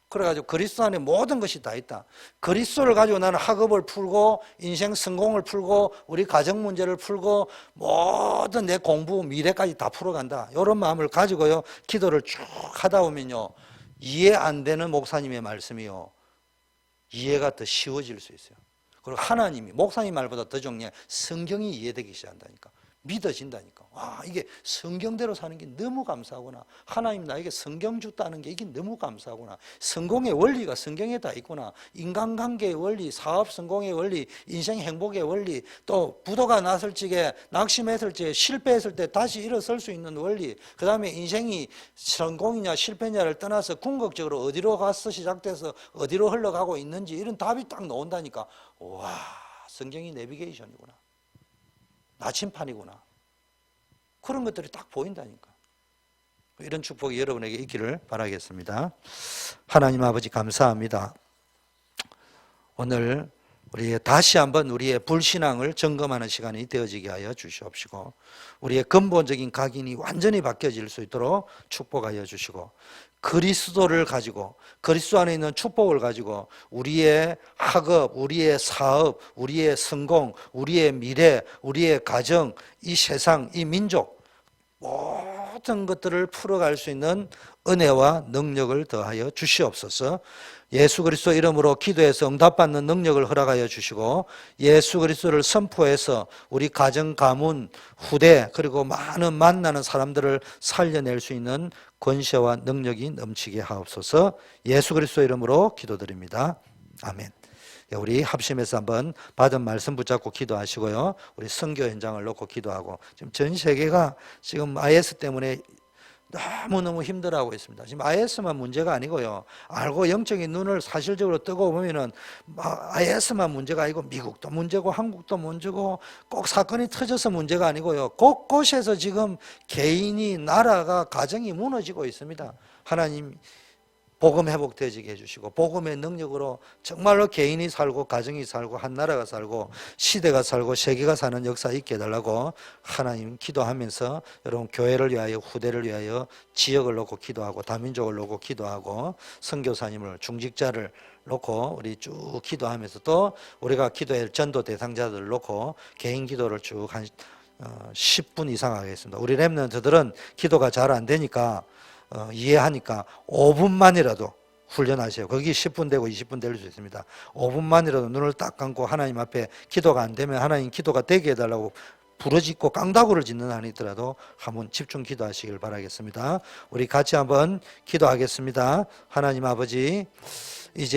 그래가지고 그리스도 안에 모든 것이 다 있다. 그리스도를 가지고 나는 학업을 풀고 인생 성공을 풀고 우리 가정 문제를 풀고 모든 내 공부 미래까지 다 풀어간다. 이런 마음을 가지고요 기도를 쭉 하다 보면요 이해 안 되는 목사님의 말씀이요 이해가 더 쉬워질 수 있어요. 그리고 하나님이 목사님 말보다 더 중요해. 성경이 이해되기 시작한다니까. 믿어진다니까. 와, 이게 성경대로 사는 게 너무 감사하구나. 하나님 나에게 성경 줬다는 게 이게 너무 감사하구나. 성공의 원리가 성경에 다 있구나. 인간관계의 원리, 사업 성공의 원리, 인생 행복의 원리, 또 부도가 났을 적에, 낙심했을 적에, 실패했을 때 다시 일어설 수 있는 원리, 그 다음에 인생이 성공이냐 실패냐를 떠나서 궁극적으로 어디로 가서 시작돼서 어디로 흘러가고 있는지 이런 답이 딱 나온다니까. 와, 성경이 내비게이션이구나. 나침판이구나. 그런 것들이 딱 보인다니까. 이런 축복이 여러분에게 있기를 바라겠습니다. 하나님 아버지 감사합니다. 오늘 우리 다시 한번 우리의 불신앙을 점검하는 시간이 되어지게 하여 주시옵시고 우리의 근본적인 각인이 완전히 바뀌어질 수 있도록 축복하여 주시고 그리스도를 가지고 그리스도 안에 있는 축복을 가지고 우리의 학업, 우리의 사업, 우리의 성공, 우리의 미래, 우리의 가정, 이 세상, 이 민족 모든 것들을 풀어갈 수 있는 은혜와 능력을 더하여 주시옵소서. 예수 그리스도 이름으로 기도해서 응답받는 능력을 허락하여 주시고 예수 그리스도를 선포해서 우리 가정, 가문, 후대 그리고 많은 만나는 사람들을 살려낼 수 있는 권세와 능력이 넘치게 하옵소서. 예수 그리스도 이름으로 기도드립니다. 아멘. 우리 합심해서 한번 받은 말씀 붙잡고 기도하시고요. 우리 선교 현장을 놓고 기도하고 지금 전 세계가 지금 IS 때문에 너무너무 힘들어하고 있습니다. 지금 IS만 문제가 아니고요. 알고 영적인 눈을 사실적으로 뜨고 보면은 IS만 문제가 아니고 미국도 문제고 한국도 문제고 꼭 사건이 터져서 문제가 아니고요. 곳곳에서 지금 개인이 나라가 가정이 무너지고 있습니다. 하나님 복음 회복되지게 해주시고 복음의 능력으로 정말로 개인이 살고 가정이 살고 한 나라가 살고 시대가 살고 세계가 사는 역사 있게 해달라고 하나님 기도하면서 여러분 교회를 위하여 후대를 위하여 지역을 놓고 기도하고 다민족을 놓고 기도하고 선교사님을 중직자를 놓고 우리 쭉 기도하면서 또 우리가 기도할 전도 대상자들을 놓고 개인 기도를 쭉 한 10분 이상 하겠습니다. 우리 렘넌트들은 기도가 잘 안 되니까 이해하니까 5분만이라도 훈련하세요. 거기 10분 되고 20분 될 수 있습니다. 5분만이라도 눈을 딱 감고 하나님 앞에 기도가 안 되면 하나님 기도가 되게 해달라고 부르짖고 깡다구를 짓는 한이 있더라도 한번 집중 기도하시길 바라겠습니다. 우리 같이 한번 기도하겠습니다. 하나님 아버지